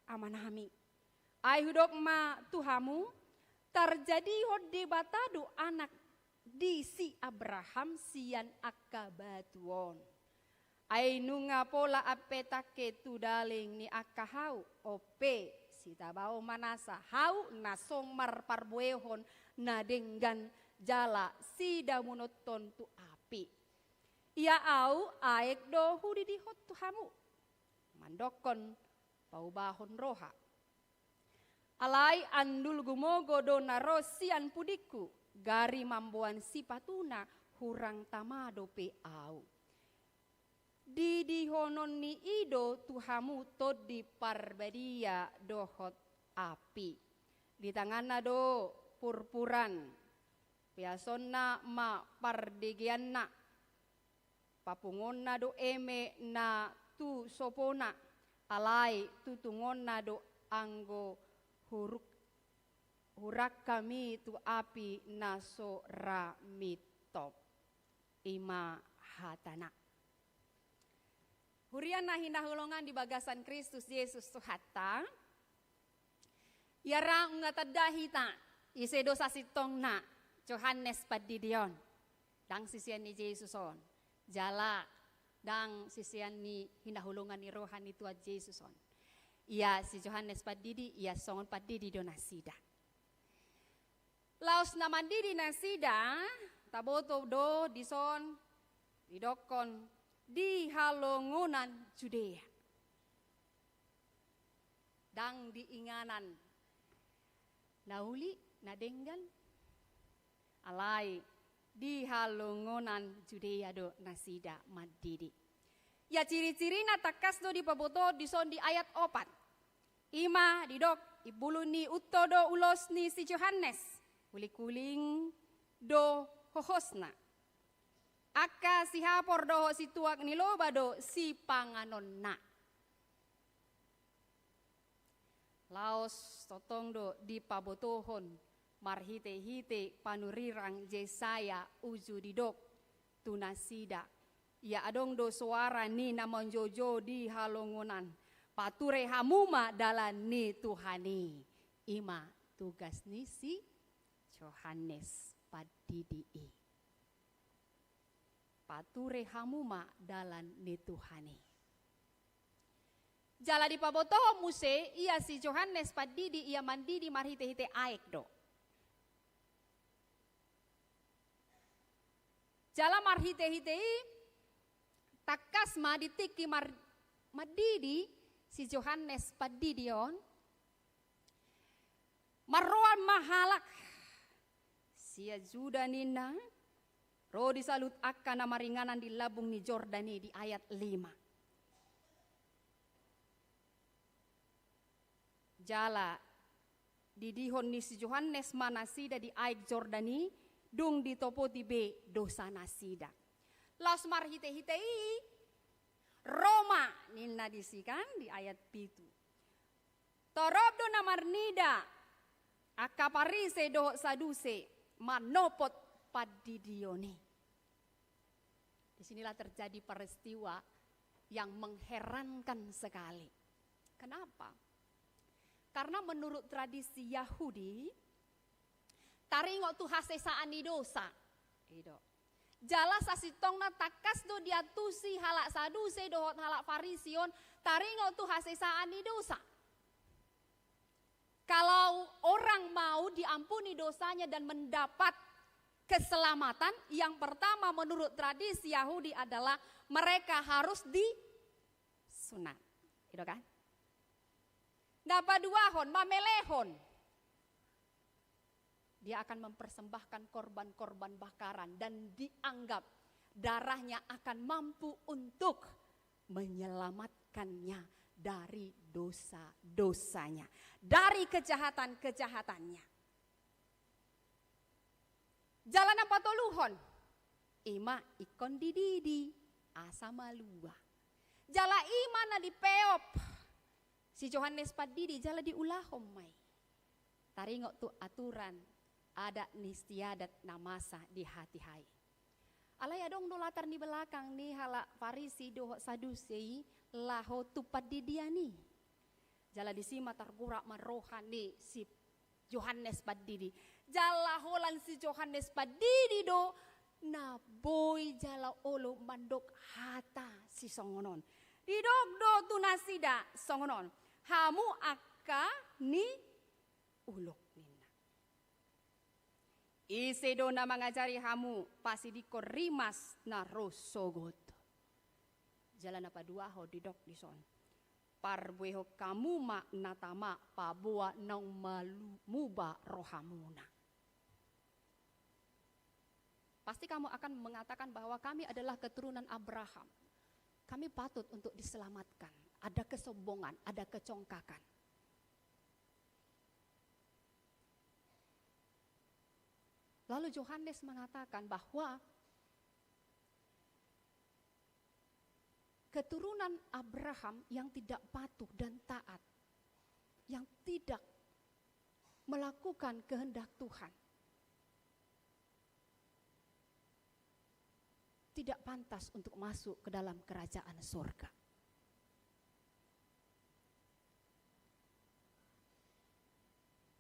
amanami. Ay hudok ma tuhamu terjadi hode batado anak di si Abraham sian akabatuon. Ay nunga pola apetake tu daling ni akahau ope si tabao manasa hau nasong marparbuehon na denggan jala si damunoton tu api. Ia au aek do hudi dihot tu hamu mandokon paubahon roha. Alai andul gumogo do narosian pudiku gari mambuan si patuna hurang tamado pe au. Di honon ni ido tuhamu to di parbadia dohot api. Di tangan do purpuran. Piasonna ma pardegian na. Papungon na do eme na tu sopona. Alai tutungon na do anggo hurak kami tu api naso ramitop. Ima hatana. Hurian na hinahulungan di bagasan Kristus Yesus Tuhata. Yara nga tadahita. Ise dosa sitong na. Johannes Padidion. Dang sisian ni Jesuson. Jala. Dang sisian ni hinahulungan ni rohan ni Tuhan Jesuson. Ia si Johannes Padidi. Ia songon Padidi do nasida. Laos naman didi nasida. Taboto do dison. Didokon. Di halongonan Judea. Dang diinganan. Nauli nadenggan. Alai di halongonan Judea do nasida madidi. Ya ciri-ciri na takas do di paboto dison di ayat 4. Ima didok ibulu ni utto do ulos ni si Johannes. Kuling-kuling do hohosna. Aka si hapor doho si tuak ni lobado si panganon na. Laos totong do di pabotohon marhite-hite panurirang Jesaya uju didok tunasida. Ya adong do suara ni namon jojo di halongonan. Pature hamuma dalan ni Tuhani. Ima tugas ni si Yohanes padidii. Pature hamuma dalan ni Tuhani. Jala di pabotoho muse ia si Yohanes padidi ia mandidi marhite-hite aek do. Jala marhite-hite takas maditiki madidi si Yohanes padidion marroan mahalak sia juda nina ro disalut akan nama ringanan di labung ni Jordani di ayat 5. Jala didihon ni si Yohanes manasida di aik Jordani dung ditopo tibe dosa nasida. Las marhite-hitei Roma nina disikan di ayat 7. Torobdo namarnida akaparise dohok saduse manopot padidione. Disinilah terjadi peristiwa yang mengherankan sekali. Kenapa? Karena menurut tradisi Yahudi, taringo tu hasesaan di dosa. Jala sasitongna takas do diatusi halak saduse dohot halak farision, taringo tu hasesaan di dosa. Kalau orang mau diampuni dosanya dan mendapat keselamatan, yang pertama menurut tradisi Yahudi adalah mereka harus disunat. Gitu kan? Napaduahon, mamelehon. Dia akan mempersembahkan korban-korban bakaran dan dianggap darahnya akan mampu untuk menyelamatkannya dari dosa-dosanya, dari kejahatan-kejahatannya. Jalan apa toluhon? Ima ikon dididi asa malua. Jala ima na dipeop. Si Yohanes padidi jala diulahom mai. Taringok tu aturan adat nistiadat namasa di hati hai. Alay adong do latar di belakang ni halak Farisi do Sadusei laho tu padidiani. Jala disima targurak marohani si Yohanes padidi. Jala holan si Yohanes padidi do na boy jala olo mandok hata si songonon. Didok do tunasida songonon. Hamu akka ni ulok nina. Ise do na mangajari hamu pasi di korimas na rosogot. Jalan apa dua ho didok dison. Parbueho kamu ma natama pabua nang muba rohamuna. Pasti kamu akan mengatakan bahwa kami adalah keturunan Abraham. Kami patut untuk diselamatkan. Ada kesombongan, ada kecongkakan. Lalu Yohanes mengatakan bahwa keturunan Abraham yang tidak patuh dan taat, yang tidak melakukan kehendak Tuhan, tidak pantas untuk masuk ke dalam kerajaan surga.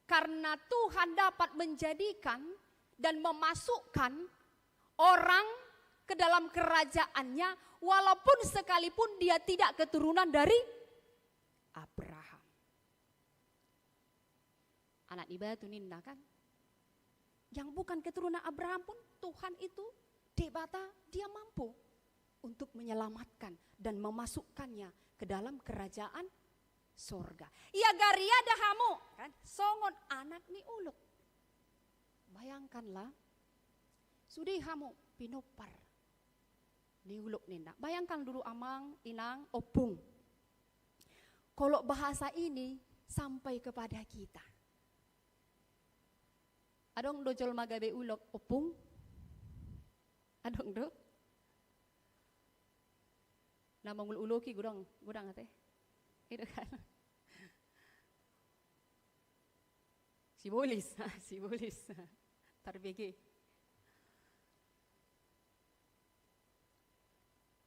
Karena Tuhan dapat menjadikan dan memasukkan orang ke dalam kerajaannya walaupun sekalipun dia tidak keturunan dari Abraham. Anak ibatu ninna kan? Yang bukan keturunan Abraham pun Tuhan itu debata dia mampu untuk menyelamatkan dan memasukkannya ke dalam kerajaan surga. Ia garia dahamu kan? Songon anak ni uluk. Bayangkanlah, sudi hamu pinopar ni uluk nina. Bayangkan dulu amang, inang, opung. Kalau bahasa ini sampai kepada kita. Adong dojol magabe uluk opung. Adong do. Namang uluki gudang ate. Itu kan. Sibolis, sibolis. Tarbege.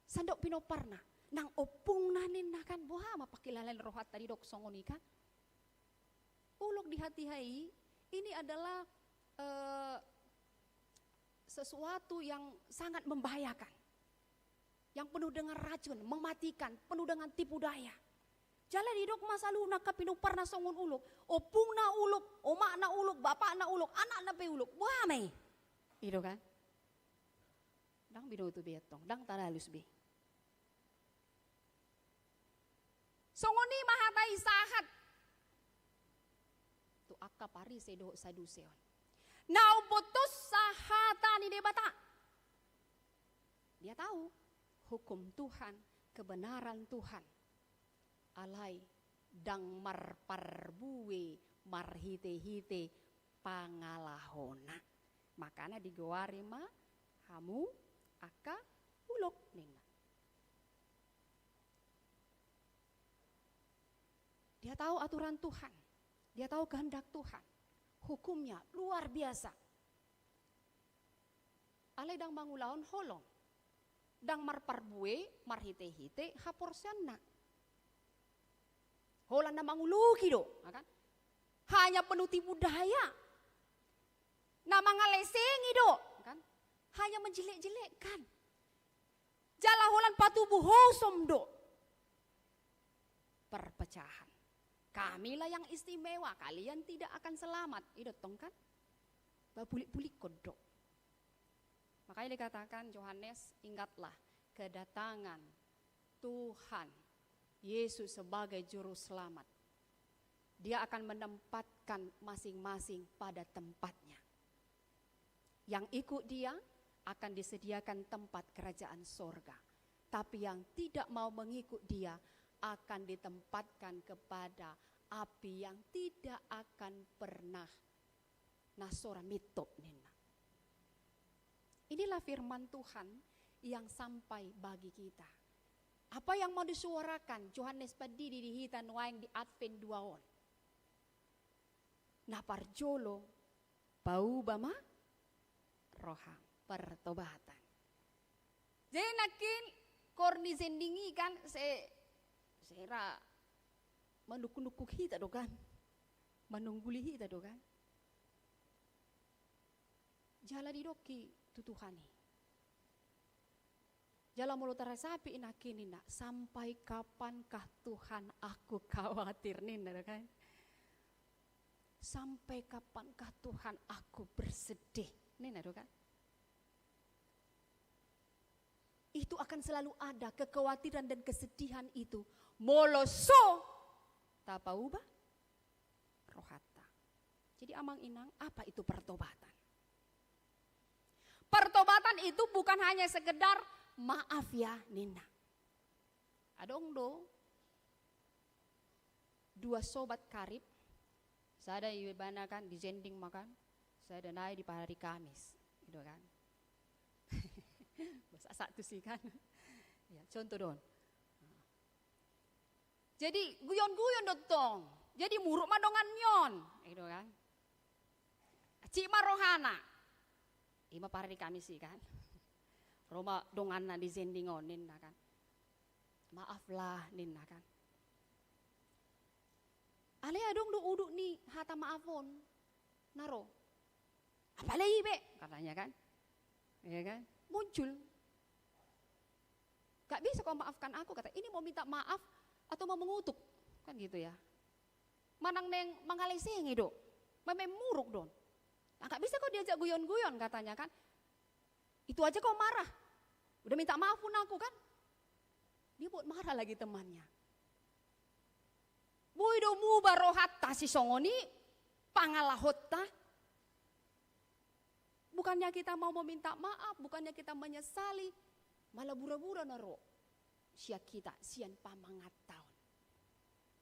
Sandok pinoparna, nang opung nanin kan buha mapakilalan rohat tadi dok songoni kan. Ulok di hati hai, ini adalah sesuatu yang sangat membahayakan. Yang penuh dengan racun, mematikan, penuh dengan tipu daya. Jalan hidup masa lu nak pinupar na songon uluk, opung na uluk, omak na uluk, bapak na uluk, anak na pe uluk, wah may. Itu kan? Dang bino tu betong, dang taralus be. Songoni mahatai sahat. Tu akka pari sedo sadu seon. Nau putus sahata ni debata. Dia tahu hukum Tuhan, kebenaran Tuhan. Alai dang marparbuwe marhite-hite pangalahona. Makanya digawari mah hamu aka ulok nina. Dia tahu aturan Tuhan. Dia tahu kehendak Tuhan. Hukumnya luar biasa. Alai dang mangulaon holong. Dang marparbuwe marhite-hite haporsianna. Holan na manguluki do, kan? Hanya penuh tipu daya. Na mangalesengi do, kan? Hanya menjelek-jelekkan. Jala holan patubu hosom do. Perpecahan. Kamilah yang istimewa, kalian tidak akan selamat. Itu tong kan? Babulik-bulik kodok. Makanya dikatakan Yohanes, ingatlah kedatangan Tuhan Yesus sebagai juru selamat. Dia akan menempatkan masing-masing pada tempatnya. Yang ikut dia akan disediakan tempat kerajaan sorga. Tapi yang tidak mau mengikut dia akan ditempatkan kepada api yang tidak akan pernah nasora mitop nena. Inilah firman Tuhan yang sampai bagi kita. Apa yang mau disuarakan Yohanes padidi di hitan waing di Advent 2 on. Naparjolo bau bama rohang pertobatan. Jadi nakin korni sendingi kan sera menukuk hita do kan. Menungguli hita do kan. Jala di doki tutuhani. Jalan mulut terasapi inakini nak sampai kapankah Tuhan aku khawatir nina kan? Sampai kapankah Tuhan aku bersedih nina kan? Itu akan selalu ada kekhawatiran dan kesedihan itu. Moloso tapauba rohata. Jadi amang inang apa itu pertobatan? Pertobatan itu bukan hanya sekedar maaf ya Nina. Adong do 2 sobat karib. Saya ada ibana kan di Zending makan. Saya ada naik di hari Kamis. Gitu kan. Bahasa satu sih kan. Ya, contoh don. Jadi guyon-guyon dotong. Jadi muruk madongan nyon. Gitu kan. Cik marohana. Ima hari Kamis sih kan. Roma dongan di Zendingon nina kan. Maaflah nina kan. Ale adong do uduk nih hata maafon. Naro. Apa lagi be? Katanya kan. Ya kan? Muncul. Gak bisa kau maafkan aku kata. Ini mau minta maaf atau mau mengutuk. Kan gitu ya. Manang neng mangaleseng itu. Memang muruk don. Nah, gak bisa kau diajak guyon-guyon katanya kan. Itu aja kau marah. Udah minta maaf pun aku kan. Dia buat marah lagi temannya. Boydo mu barohatta si songoni pangalahotta. Bukannya kita mau meminta maaf, bukannya kita menyesali, malah bura-bura naro. Sia kita sian pamangat tahun.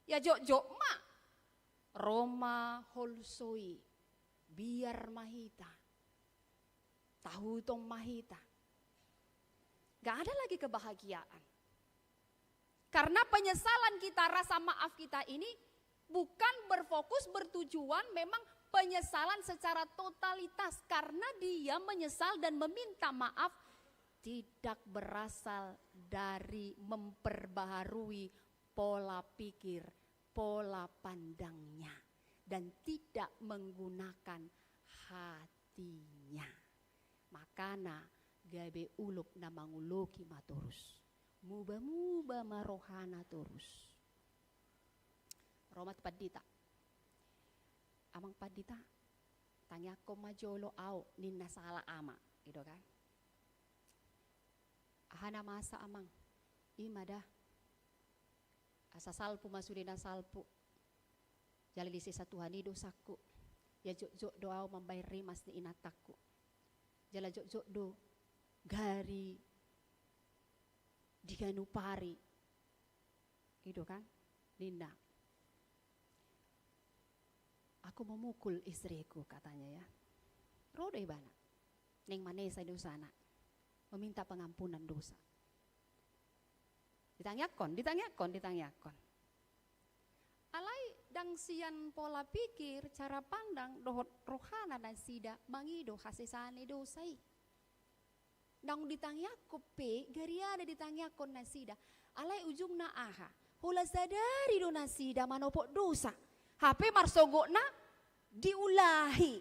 Ya jok-jok ma. Roma holsoi biar mahita. Tahu tong mahita. Gak ada lagi kebahagiaan. Karena penyesalan kita, rasa maaf kita ini bukan berfokus, bertujuan memang penyesalan secara totalitas karena dia menyesal dan meminta maaf tidak berasal dari memperbaharui pola pikir, pola pandangnya dan tidak menggunakan hatinya. Makana gabe uluk na manguloki maturus. Muba-muba marohana turus. Romat padita. Amang padita. Tanya ko majolo au ninna sala ama. Gitu kan. Ahana masa amang. Imada. Asa salpu masuri na salpu. Jali di sisa Tuhan ini dosaku. Ya jok-jok doa membayar rimas ni inataku. Jala jok-jok do. Gari. Diganupari. Gitu kan. Ninda. Aku memukul istriku katanya ya. Rodo ibana. Neng manesa dosana. Meminta pengampunan dosa. Ditanyakan. Alai dang sian pola pikir, cara pandang, dohot rohana dan sida mangido hasesane dosai. Dang ditanyako pe, gariada ditanyakon na sida. Alai ujung na aha. Hula sadari do na sida manopok dosa. HP marsogok na diulahi.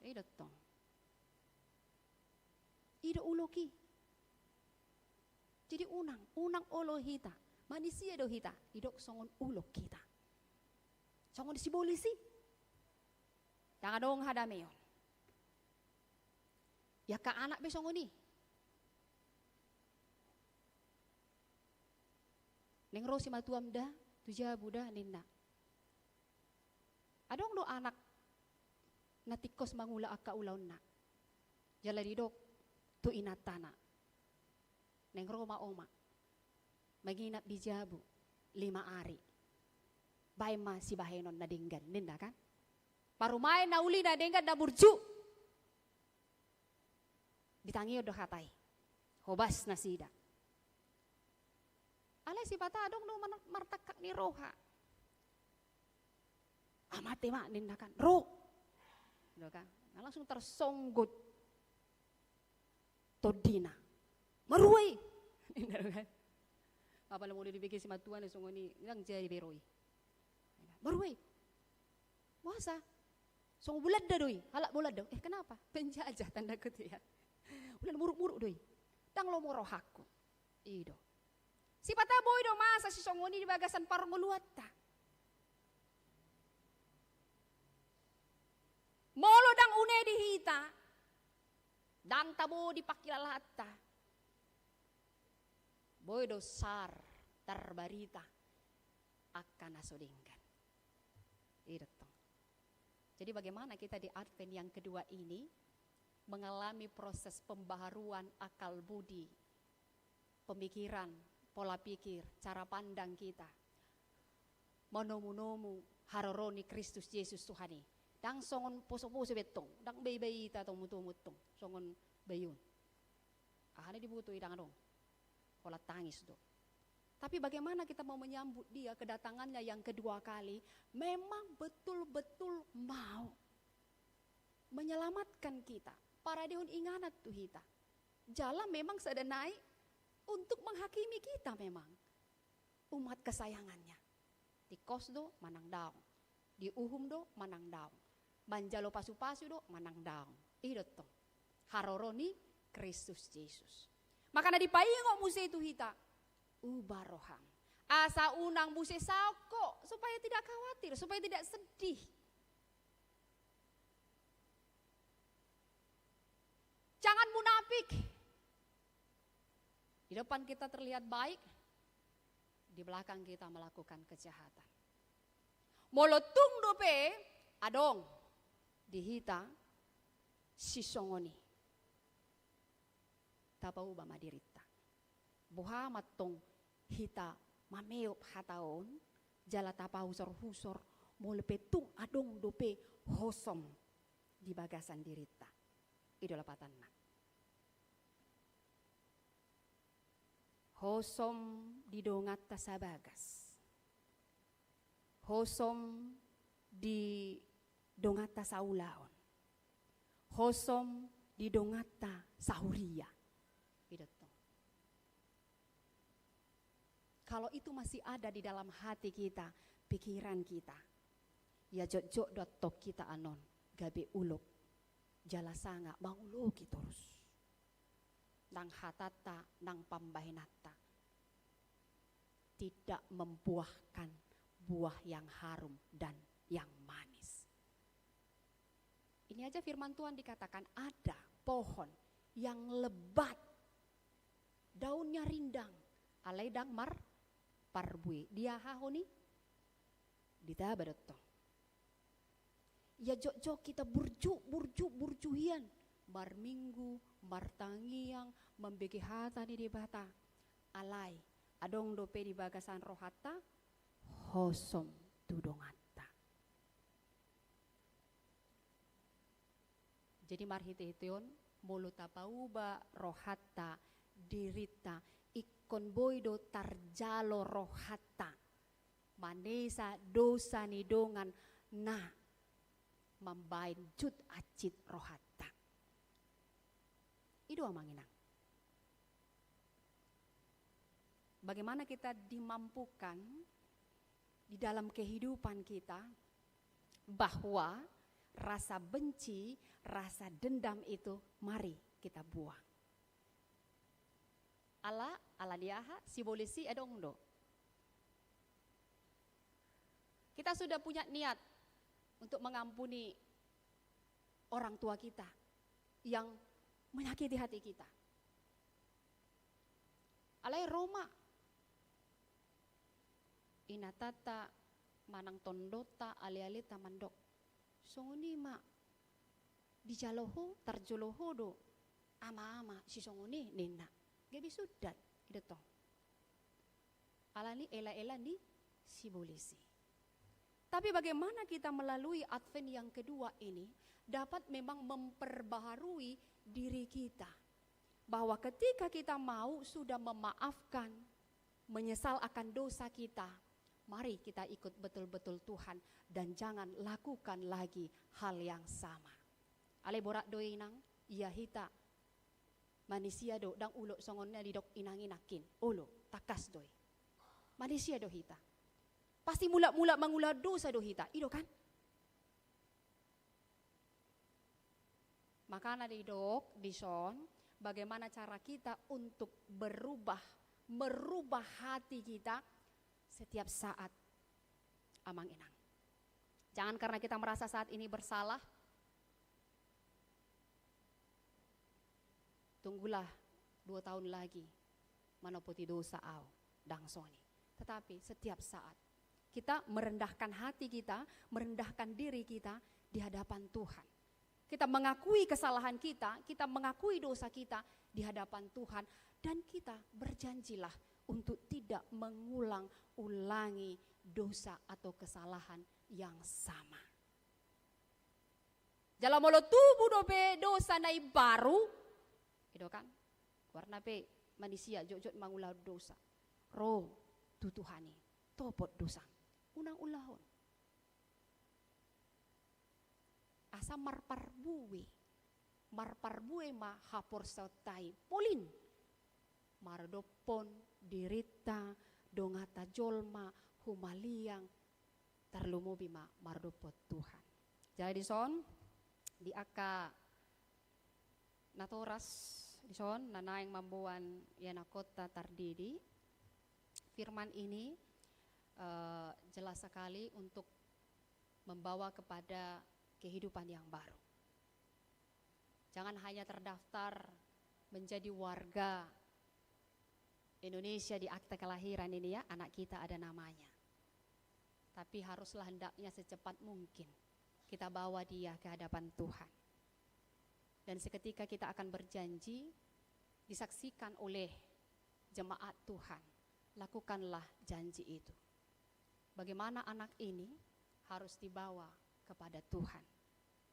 Ido tong. Ido uloki. Jadi unang olo hita. Manusia do hita. Ido songon ulok kita. Songon sibolisi. Jangan dong hadameon. Ya ka anak be songon ni. Neng rosi matuam dah. Tuja buda ninda. Adong do anak natikos mangula akka ulaw na. Jala didok tu inatana. Neng Roma oma. Maginap di Jabu 5 hari. Baima si bahenon na dinggan. Ninda kan? Parumain na uli na dinggan na burju. Ditangio do hatay. Hobas na sida. Alay si bata adong no martakak ni roha. Amate mak ninda kan. Roh. Gitu kan? Langsung tersonggot. Todina. Maruai. Ninda kan? Apa mau dibikin si matuan yang songoni yang jadi beroi. Maruai. Puasa. Song bulat dah doi. Halak bulat dah. Kenapa? Penjajah tanda kutiak. Udah muruk-muruk doi. Tang lo moroh aku. Ido. Si patah boy do masa si songoni di bagasan parang nguluata. Molo dang une di hita. Dang tabo di pakilalata. Boy do sar terbarita akan nasodingkan. Ido. Jadi bagaimana kita di Advent yang kedua ini mengalami proses pembaharuan akal budi, pemikiran, pola pikir, cara pandang kita. Monomu haroroni Kristus Yesus Tuhani. Dang songon poso-poso betong, dang bayi-bayi ta tong mutu-mutong, songon bayun. Ahane dibutuhi dang dong. Pola tangis do. Tapi bagaimana kita mau menyambut dia kedatangannya yang kedua kali, memang betul-betul mau menyelamatkan kita. Para deun inganat tuh kita. Jalan memang sedenai untuk menghakimi kita memang. Umat kesayangannya. Di kos do manang daong. Di uhum do manang daong. Manjalo pasu-pasu do manang daong. Idot tong. Haroroni Kristus Yesus. Makanya dipaingo muse itu kita. Ubarohang. Asa unang muse sako supaya tidak khawatir, supaya tidak sedih. Jangan munafik. Di depan kita terlihat baik, di belakang kita melakukan kejahatan. Molotung dope adong dihita sisongoni. Tapau ba madirita. Buha matong hita mameop hataon jala tapa husor-husor molepetung adong dope hosom di bagasan dirita. Idola patanna. Hosom didongat tasabagas. Hosom di dongata saulaon. Hosom di dongata sahuria. Gitu. Kalau itu masih ada di dalam hati kita, pikiran kita, ya jok-jok dotok kita anon, gabe uluk, jala sanga, mauloki terus. Nang hatata, nang pambahinata. Tidak membuahkan buah yang harum dan yang manis. Ini aja firman Tuhan dikatakan ada pohon yang lebat, daunnya rindang, alaidang mar parbui, dia hahoni, ditabadoto. Ya jok-jok kita burjuhian, mar minggu, mar tangiang, membeki hata di bata, alai, adong dope di bagasan rohata, hosom tudongata. Jadi marhite-hition, muluta pauba rohata, dirita, ikon boydo tarjalo rohata, manesa dosa nidongan na membain jut acit rohata. Itu amanginang. Bagaimana kita dimampukan di dalam kehidupan kita bahwa rasa benci, rasa dendam itu mari kita buang. Ala diaha sibolisi edongdo. Kita sudah punya niat untuk mengampuni orang tua kita yang menyakiti hati kita. Alai Roma inatata manang tondota ali-ali tamandok. Songoni ma dijaloho tarjoloho do ama-ama si songoni nena. Gabi sudat itu toh. Alani ela-ela ni sibolisi. Tapi bagaimana kita melalui Advent yang kedua ini dapat memang memperbaharui diri kita. Bahwa ketika kita mau sudah memaafkan, menyesal akan dosa kita, mari kita ikut betul-betul Tuhan dan jangan lakukan lagi hal yang sama. Ale borak doi nang, iya hita, manusia do, dang ulo songonna didok inang-inakin, ulo, takas doi. Manusia do hita. Pasti mula-mula mangula dosa do hita, ido kan? Makanya didok, dison, bagaimana cara kita untuk merubah hati kita setiap saat amang inang. Jangan karena kita merasa saat ini bersalah, tunggulah 2 tahun lagi manopoti dosa au dangsoni. Tetapi setiap saat kita merendahkan hati kita, merendahkan diri kita di hadapan Tuhan. Kita mengakui kesalahan kita mengakui dosa kita di hadapan Tuhan, dan kita berjanjilah untuk tidak mengulang-ulangi dosa atau kesalahan yang sama. Jala molo tubuh dope dosa nai baru, itu kan? Warna pe manusia jojot mangulah dosa. Roh tutuhani, topot dosa. Unang-ulahon. Asa marparbuwe ma hapor sautai polin mardopon dirita dongata jolma humaliang tarlumubi ma mardopot Tuhan. Jadi son di aka natoras di son nanaing mambuan yana kota tardidi, firman ini jelas sekali untuk membawa kepada kehidupan yang baru. Jangan hanya terdaftar menjadi warga Indonesia di akta kelahiran ini ya, anak kita ada namanya. Tapi haruslah hendaknya secepat mungkin kita bawa dia ke hadapan Tuhan. Dan seketika kita akan berjanji, disaksikan oleh jemaat Tuhan, lakukanlah janji itu. Bagaimana anak ini harus dibawa kepada Tuhan.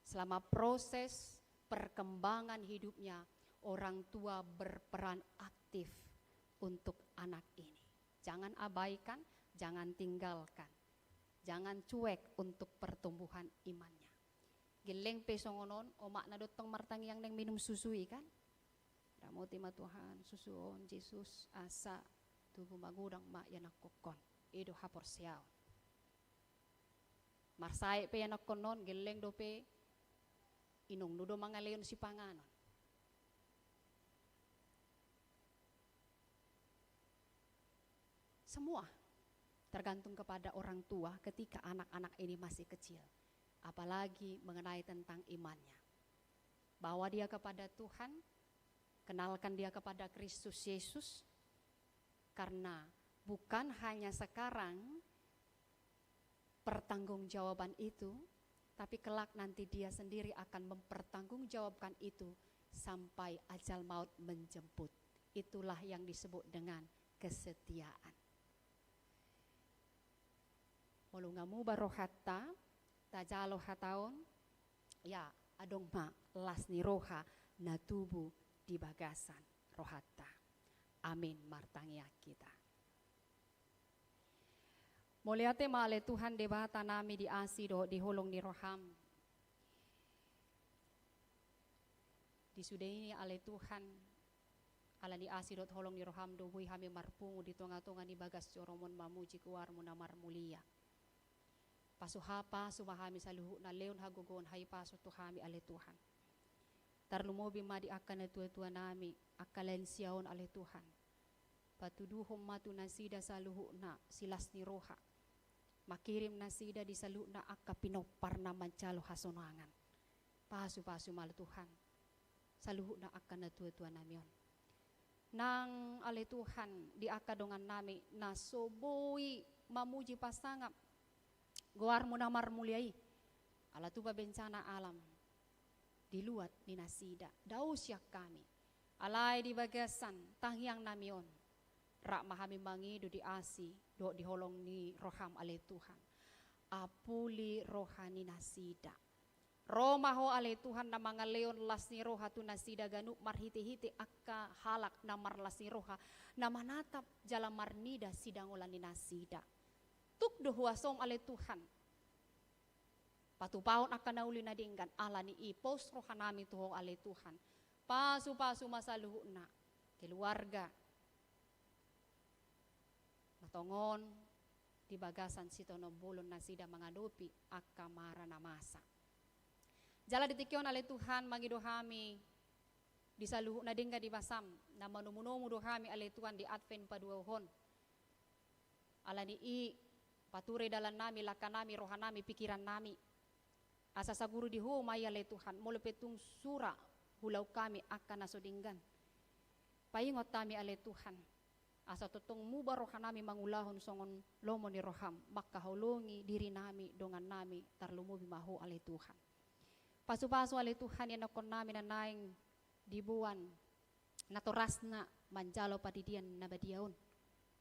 Selama proses perkembangan hidupnya, orang tua berperan aktif untuk anak ini. Jangan abaikan, jangan tinggalkan, jangan cuek untuk pertumbuhan imannya. Geleng pesongonon, omak na dotong martang yang neng minum susui kan. Ramo tima Tuhan, susuon Jesus asa tubuh magudang mak yanak kokon. Edo hapor siyaw. Marsay pe yanak konon, geleng do pe inong nudo mga leon si panganon. Semua tergantung kepada orang tua ketika anak-anak ini masih kecil. Apalagi mengenai tentang imannya. Bawa dia kepada Tuhan, kenalkan dia kepada Kristus Yesus. Karena bukan hanya sekarang pertanggungjawaban itu, tapi kelak nanti dia sendiri akan mempertanggungjawabkan itu sampai ajal maut menjemput. Itulah yang disebut dengan kesetiaan. Molungamu barohatta, tajalo hataon, ya adong ma las ni roha na tubuh di bagasan rohatta. Amin martangya kita. Moliate maale Tuhan debata nami di asido di holong ni roham. Di sudeni ale Tuhan ala di asido holong ni roham do bui hami marpungu di tonga-tonga ni bagas coromon mamuji kuar munamar mulia. Pasuhapa sumahami saluhu na leon hagugon hay paso tuhami ale Tuhan. Tarlumobi madi akan na tua-tua nami akalen siyaon ale Tuhan. Patuduhom matu nasida saluhu na silas ni roha. Makirim nasida di saluhu na akka pinopar na mancalo hasonangan. Pasu-pasu mal Tuhan. Saluhu na akan na tua-tua nami on. Nang ale Tuhan di akadongan nami na soboi mamuji pasangap. Goar mo namar muliai, ala tuba bencana alam, diluat ni nasida, daus yak kami, alay di bagasan, tangyang namion, rak mahami mangidu di asi, do di holong ni roham ale Tuhan, apuli rohani nasida, romaho ale Tuhan na mga leon las ni roha tu nasida ganu marhiti-hiti akka halak na marlas ni roha, na manatap jala marnida sidangulan ni nasida. Tuk dohuasom ale Tuhan. Patupahon akan nauli na dinggan ala ni ipos rohanami tuho ale Tuhan. Pasu-pasu masaluhu na keluarga. Matongon di bagasan sitono bulon na sida mangadupi akamara na masa. Jala ditikyon ale Tuhan mangidohami di saluhu na dingga di basam na manumunomu dohami ale Tuhan di Advent paduahon. Ala ni paturay dalan nami, laka nami, roha nami, pikiran nami. Asa sa guru di humay ale Tuhan, mulupetong sura, hulaw kami akan nasudinggan. Paingot kami ale Tuhan, asa totong muba roha nami mangulahon songon lomo ni roham, makahulungi diri nami, dongan nami, tarlumubi maho ale Tuhan. Pasu-pasu ale Tuhan, yan akon nami na naing dibuan, naturas na manjalo padidian na badiaon.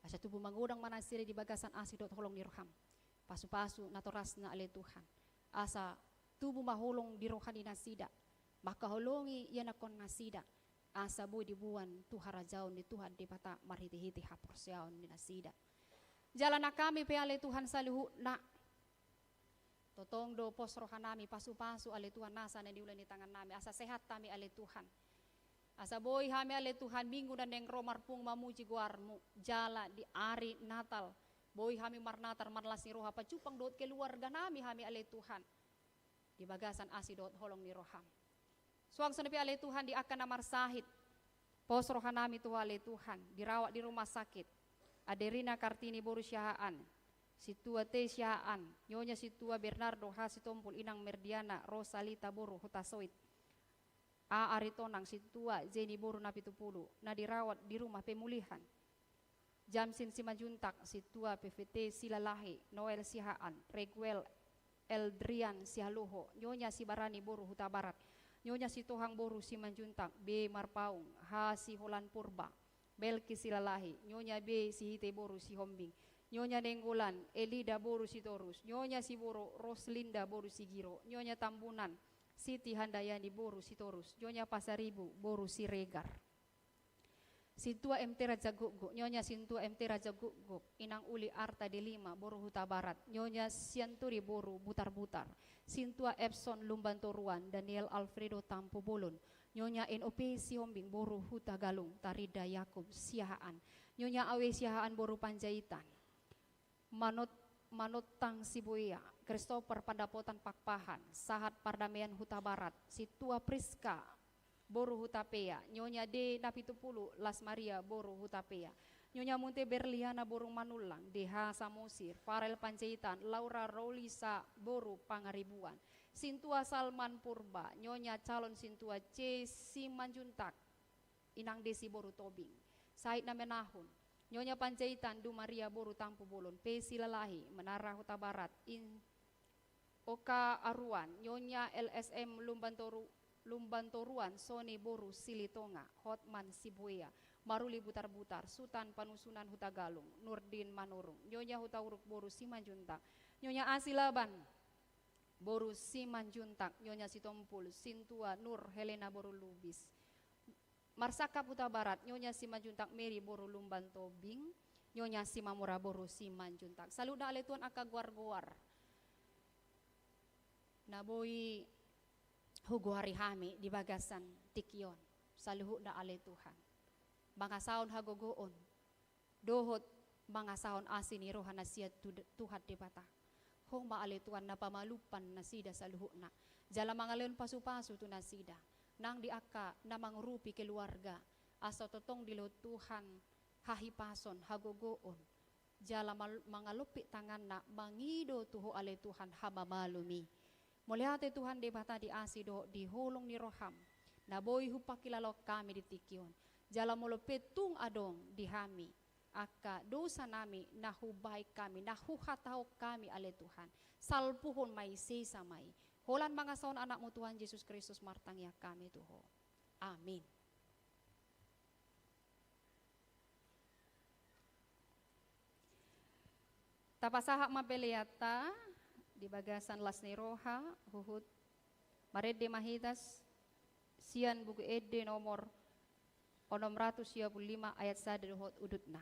Asa tubuh mangudang manasiri di bagasan asidot holong ni roham. Pasu-pasu natoras na ale Tuhan. Asa tubuh mahulong di rohani nasida. Makahulungi yan akon nasida. Asa buy dibuan tuharajaon ni Tuhan di bata marhiti-hiti haporsiaon ni nasida. Jalan na kami pe ale Tuhan saluhu na. Totong do pos rohanami pasu-pasu ale Tuhan nasa na diulan ni tangan nami. Asa sehat kami ale Tuhan. Asa boy hami ale Tuhan minggu dan neng romar pung mamuji guarmu jala di ari Natal boy hami marnatar marlas ni roha pacupang dot keluarga nami hami ale Tuhan di bagasan asidot holong ni roham suang senepi ale Tuhan di akan namar sahid pos roha nami tu ale Tuhan dirawat di rumah sakit Aderina Kartini boru syahaan situa te syahaan nyonya situa Bernardo Hasitompul inang Merdiana Rosalita boru hutasoit Aritonang situa Zeni boru na 70 na dirawat di rumah pemulihan. Jamsin Simanjuntak situa PVT Silalahi Noel Sihaan Reguel Eldrian Sihaluho Nyonya Sibarani boru Huta Barat Nyonya Situhang boru Simanjuntak B Marpaung H Siholan Purba Belki Silalahi Nyonya B Sihite boru Sihombing Nyonya Nenggolan Elida boru Sitorus Nyonya Siboro Roslinda boru Sigiro Nyonya Tambunan Siti Handayani boru Sitorus, Nyonya Pasaribu boru Siregar. Sintua MT Raja Guguk, Nyonya Sintua MT Raja Guguk, Inang Uli Arta Delima, Boru Huta Barat, Nyonya Sianturi Boru Butar-Butar, Sintua Epson Lumbantoruan, Daniel Alfredo Tampu Bolon, Nyonya NOP Sihombing Boru Huta Galung, Tarida Yakub Siahaan, Nyonya Awe Siahaan Boru Panjaitan, Manotang Sibuya, Christopher Pandapotan Pakpahan, Sahat Pardamaian Huta Barat, Situa Priska Boru Hutapea, Nyonya D Napitupulu Las Maria Boru Hutapea, Nyonya Munte Berliana Boru Manulang, DH Samosir, Farel Panjaitan, Laura Rolisa Boru Pangaribuan, Sintua Salman Purba, Nyonya calon Sintua C Simanjuntak, Inang Desi Boru Tobing, Said Namenahun, Nyonya Panjaitan Du Maria Boru Tampu Bolon, P Silalahi, Menara Huta Barat, Oka Aruan, Nyonya LSM Lumbantoruan, Sony Boru Silitonga, Hotman Sibuya, Maruli Butar-Butar, Sultan Panusunan Huta Galung, Nurdin Manurung, Nyonya Hutauruk Boru Simanjuntak, Nyonya Asilaban Boru Simanjuntak, Nyonya Sitompul, Sintua Nur Helena Boru Lubis, Marsaka Huta Barat, Nyonya Simanjuntak Mary Boru Lumbantobing, Nyonya Simamura Boru Simanjuntak. Saluda ale Tuan aka guar-guar. Naboi hugo hari hami di bagasan Tikion. Saluhu da ale Tuhan. Bangasaon hagogoon. Dohot bangasaon asini rohana sia Tuhan di bata. Hong ba ale Tuhan na pamalupan na sida saluhu na. Jala mangaleon pasu-pasu tu na sida. Nang diaka na mangrupi keluarga. Aso totong dilo Tuhan hahipason hagogoon. Jala mangalupi tangan na mangido tuho ale Tuhan hamamalumi. Muliate Tuhan debata di asido di hulong ni roham. Naboy hupakilalok kami di Tikion. Jala petung adong di hami. Aka dosa nami nahubay kami, nahuhataw kami ale Tuhan. Salpuhon may sisa may. Holan mga saon anak mo Tuhan Jesus Kristus martangya kami tuho. Amin. Tapasahak mapeliata di bagasan Las Niroha, Huhut, Marede Mahitas, Sian Buku Ede nomor 625 ayat 1 Hut Udutna.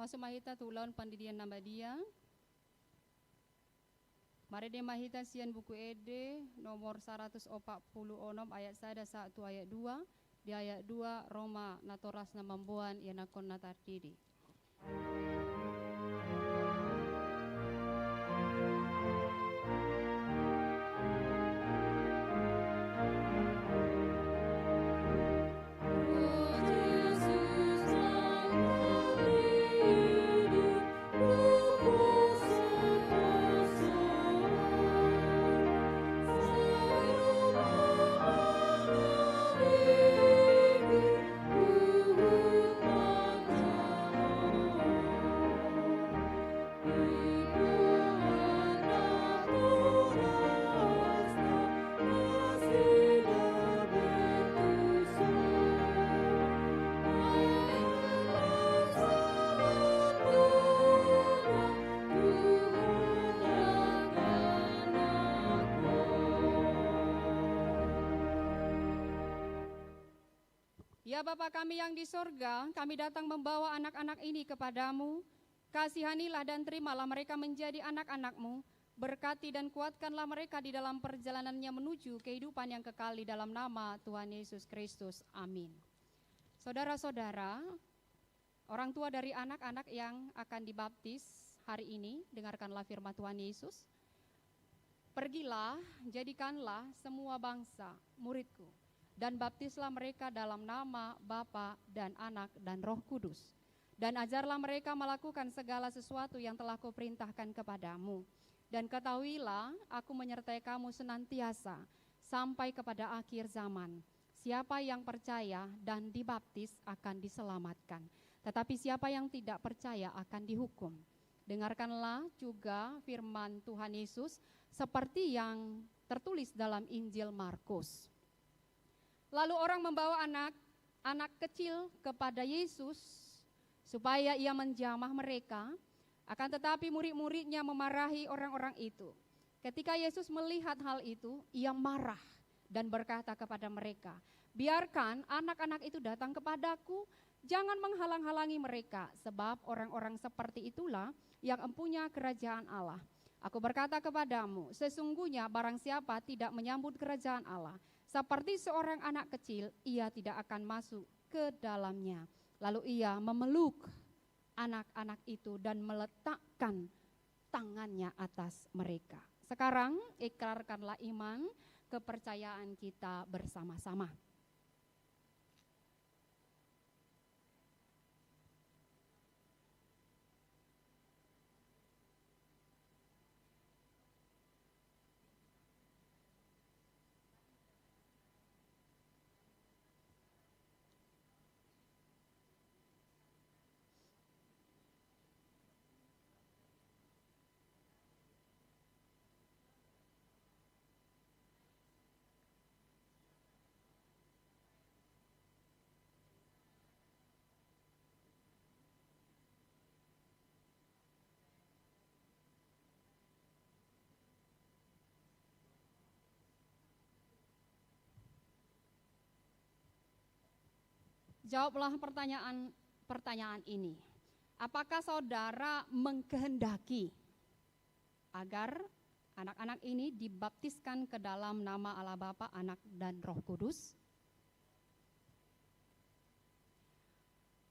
Masuk mahita tulaun pandidian namba dia. Mari de mahita sian buku ede nomor 146 ayat 1 ayat 2. Di ayat 2 Roma natoras na mambuan yanakon natartidi. Ya Bapa kami yang di sorga, kami datang membawa anak-anak ini kepadamu. Kasihanilah dan terimalah mereka menjadi anak-anak-Mu. Berkati dan kuatkanlah mereka di dalam perjalanannya menuju kehidupan yang kekal di dalam nama Tuhan Yesus Kristus. Amin. Saudara-saudara, orang tua dari anak-anak yang akan dibaptis hari ini, dengarkanlah firman Tuhan Yesus. Pergilah, jadikanlah semua bangsa muridku, dan baptislah mereka dalam nama Bapa dan Anak dan Roh Kudus. Dan ajarlah mereka melakukan segala sesuatu yang telah kuperintahkan kepadamu. Dan ketahuilah, aku menyertai kamu senantiasa sampai kepada akhir zaman. Siapa yang percaya dan dibaptis akan diselamatkan, tetapi siapa yang tidak percaya akan dihukum. Dengarkanlah juga firman Tuhan Yesus seperti yang tertulis dalam Injil Markus. Lalu orang membawa anak kecil kepada Yesus supaya ia menjamah mereka, akan tetapi murid-muridnya memarahi orang-orang itu. Ketika Yesus melihat hal itu, ia marah dan berkata kepada mereka, biarkan anak-anak itu datang kepadaku, jangan menghalang-halangi mereka, sebab orang-orang seperti itulah yang empunya kerajaan Allah. Aku berkata kepadamu, sesungguhnya barang siapa tidak menyambut kerajaan Allah, seperti seorang anak kecil, ia tidak akan masuk ke dalamnya. Lalu ia memeluk anak-anak itu dan meletakkan tangannya atas mereka. Sekarang ikrarkanlah iman, kepercayaan kita bersama-sama. Jawablah pertanyaan ini. Apakah saudara mengkehendaki agar anak-anak ini dibaptiskan ke dalam nama Allah Bapa, Anak, dan Roh Kudus?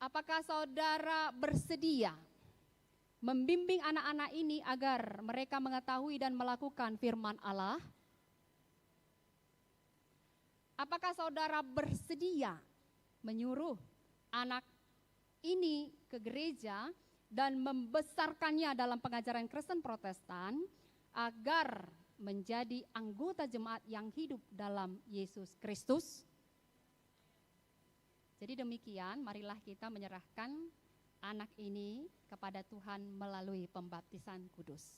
Apakah saudara bersedia membimbing anak-anak ini agar mereka mengetahui dan melakukan firman Allah? Apakah saudara bersedia menyuruh anak ini ke gereja dan membesarkannya dalam pengajaran Kristen Protestan agar menjadi anggota jemaat yang hidup dalam Yesus Kristus? Jadi demikian, marilah kita menyerahkan anak ini kepada Tuhan melalui pembaptisan kudus.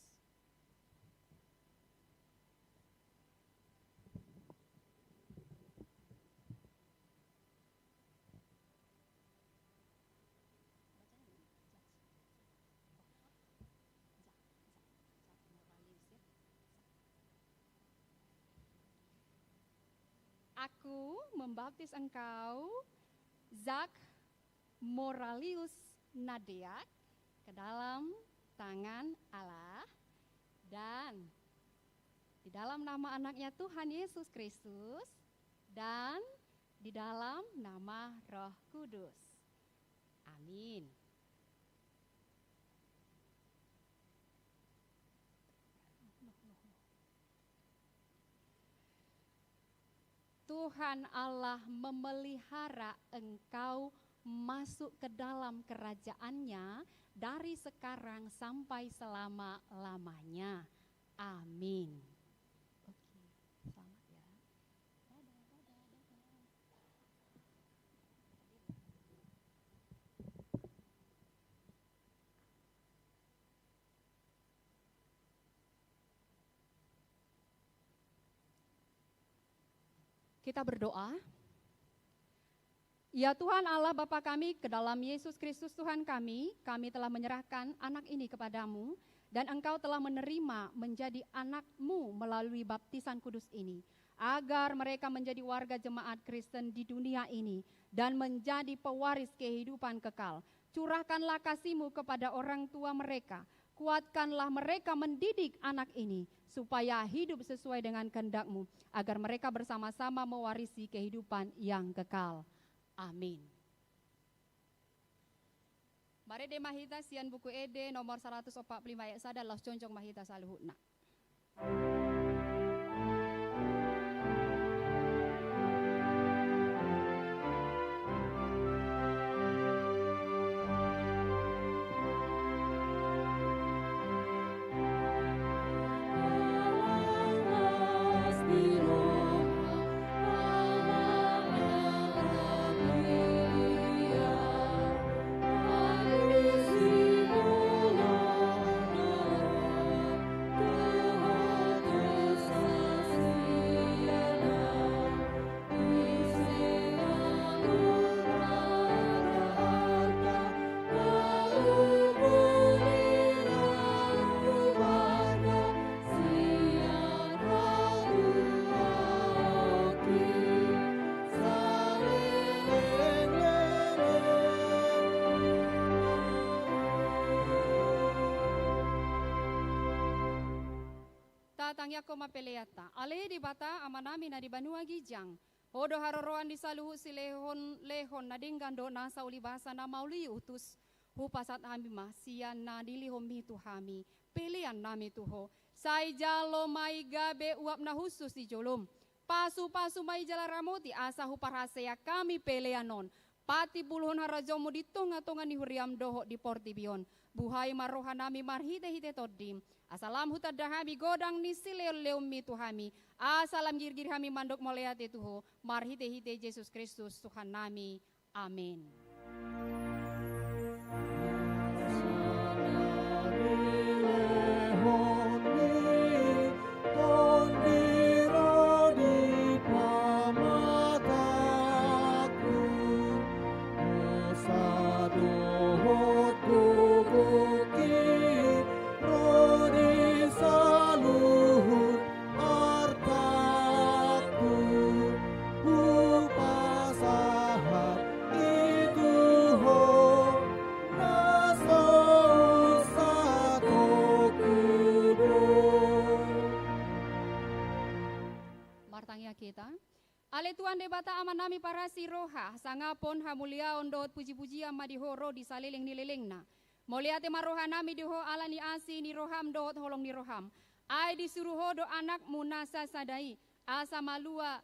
Aku membaptis engkau, Zak Moralius Nadeak, ke dalam tangan Allah dan di dalam nama anaknya Tuhan Yesus Kristus dan di dalam nama Roh Kudus. Amin. Tuhan Allah memelihara engkau masuk ke dalam kerajaannya dari sekarang sampai selama-lamanya. Amin. Oke, selamat ya. Kita berdoa. Ya Tuhan Allah Bapa kami, ke dalam Yesus Kristus Tuhan kami telah menyerahkan anak ini kepadamu, dan Engkau telah menerima menjadi anak-Mu melalui baptisan kudus ini, agar mereka menjadi warga jemaat Kristen di dunia ini, dan menjadi pewaris kehidupan kekal. Curahkanlah kasih-Mu kepada orang tua mereka, kuatkanlah mereka mendidik anak ini, supaya hidup sesuai dengan kehendak-Mu, agar mereka bersama-sama mewarisi kehidupan yang kekal. Amin. Mari de mahita sian buku ede nomor 145 ayat sada los conjong mahita saluhutna. Tangya ko mapeleata. Ale di bata amanami na di banua gijang. Hodo haroroan di saluhu si lehon na dinggando na sa ulibasa na mauli utus. Hupasat hami masian na dilihom hitu hami. Pilihan nami tuho. Say jalo may gabe uap na husus di jolom. Pasu-pasu may jala ramoti asa huparhasea kami peleanon. Pati puluhon harajomo di tonga-tonga ni huriam doho di portibion. Buhay maroha nami marhite-hite todim. Asalam hutadahami godang ni sileo-leom mitu hami. Asalam gir-gir hami mandok moleate tuho. Marhite-hite Yesus Kristus Tuhan nami. Amin. Kita. Ale Tuhan debata aman nami para siroha, sangapon hamulia ondot puji-puji ama dihoro di saliling nililingna. Moliate maroha nami diho ala ni asi ni roham dot holong ni roham. Ai disuruh hodo anak munasa sadai, asa malua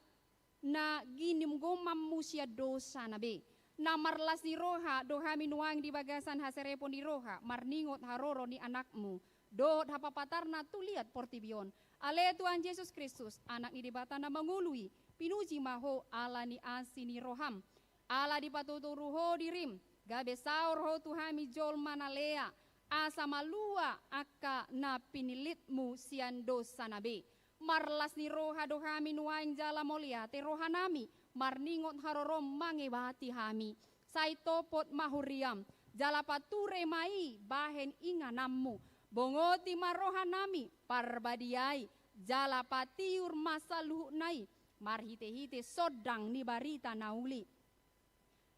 na ginim gomam musia dosa nabe. Namarlas ni roha doha minuang di bagasan haserepon di roha, marningot haroro ni anakmu. Dot hapapatarna tuliat portibion. Ale Tuhan Yesus Kristus, anak ni dibata na mengului, pinuji maho ala ni asi ni roham, ala dipatuturu ho dirim, gabe saur ho tuhami jol manalea, asa malua aka na pinilitmu sian dosa nabe. Marlas ni roha dohami nuaing jala molia, te roha nami, marningot harorom mangebati hami, say topot mahuriam, jala pature mai bahen inganammu. Bongoti maroha nami parbadiai jala patiur masaluh nai marhite-hite sodang ni barita nauli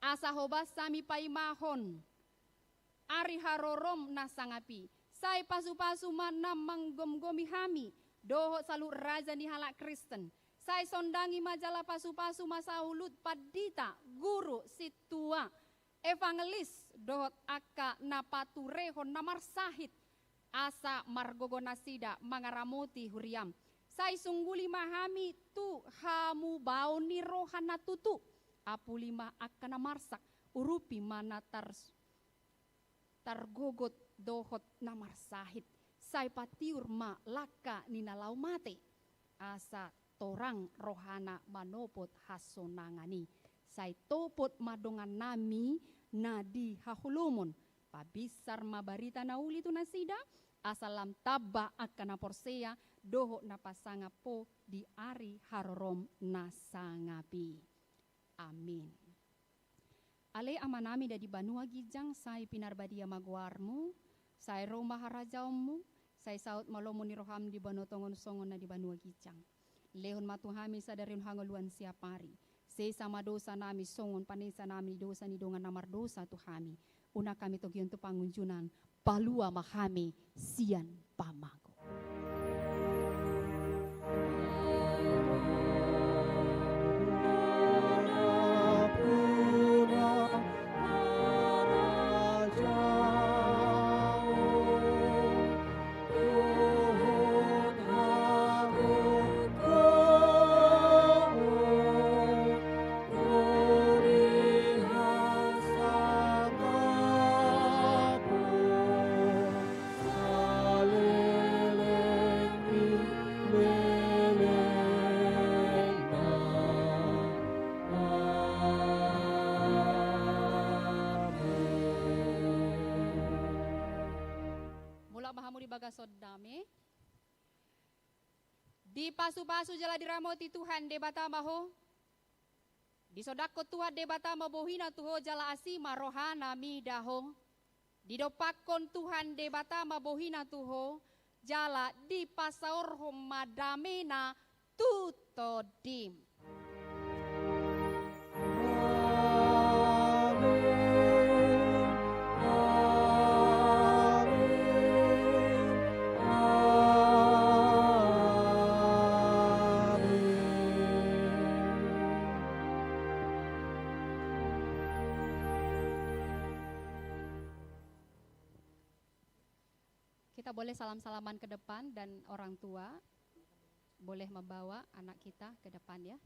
asa hobas sami paimahon ari harorom nasangapi. Sai pasu-pasu mana manggom-gomi hami, doho salu raja ni halak Kristen. Sai sondangi majalah pasu-pasu masa ulut padita, guru situa, evangelis, dohot aka napatureho namar sahit, asa margogo nasida mangaramoti huriam. Sai sungguli mahami tu hamu bauni rohana tutu, apulima akana marsak, urupi mana targogot dohot namar sahit. Sai patiur ma laka ninalau mate, asa torang rohana manopot hasonangani. Sai topot madongan nami nadi hahulumon. Pabisar mabarita nauli tu nasida. Asalam taba akana porsea doho napasanga po di ari harorom nasangapi. Amin. Ale amanami dadi banua gijang sai pinarbadia magwarmu. Sai roma harajaumu. Sai saut malomo ni roham di banotongon songon na di banua gijang. Lehon matuhami sadarin hangoluan siapari. Se sama dosa nami songon panesa nami dosa ni dongan namar dosa tuhami. Una kami togion tu pangunjunan palua mahami sian pamago. Bagasod dami. Di pasu-pasu jala diramoti Tuhan debata maho. Di sodako Tuhan debata mabohina tuho jala asima rohana mi daho. Di dopakon Tuhan debata mabohina tuho jala di pasaur homadamena tutodim. Kita boleh salam-salaman ke depan dan orang tua boleh membawa anak kita ke depan ya.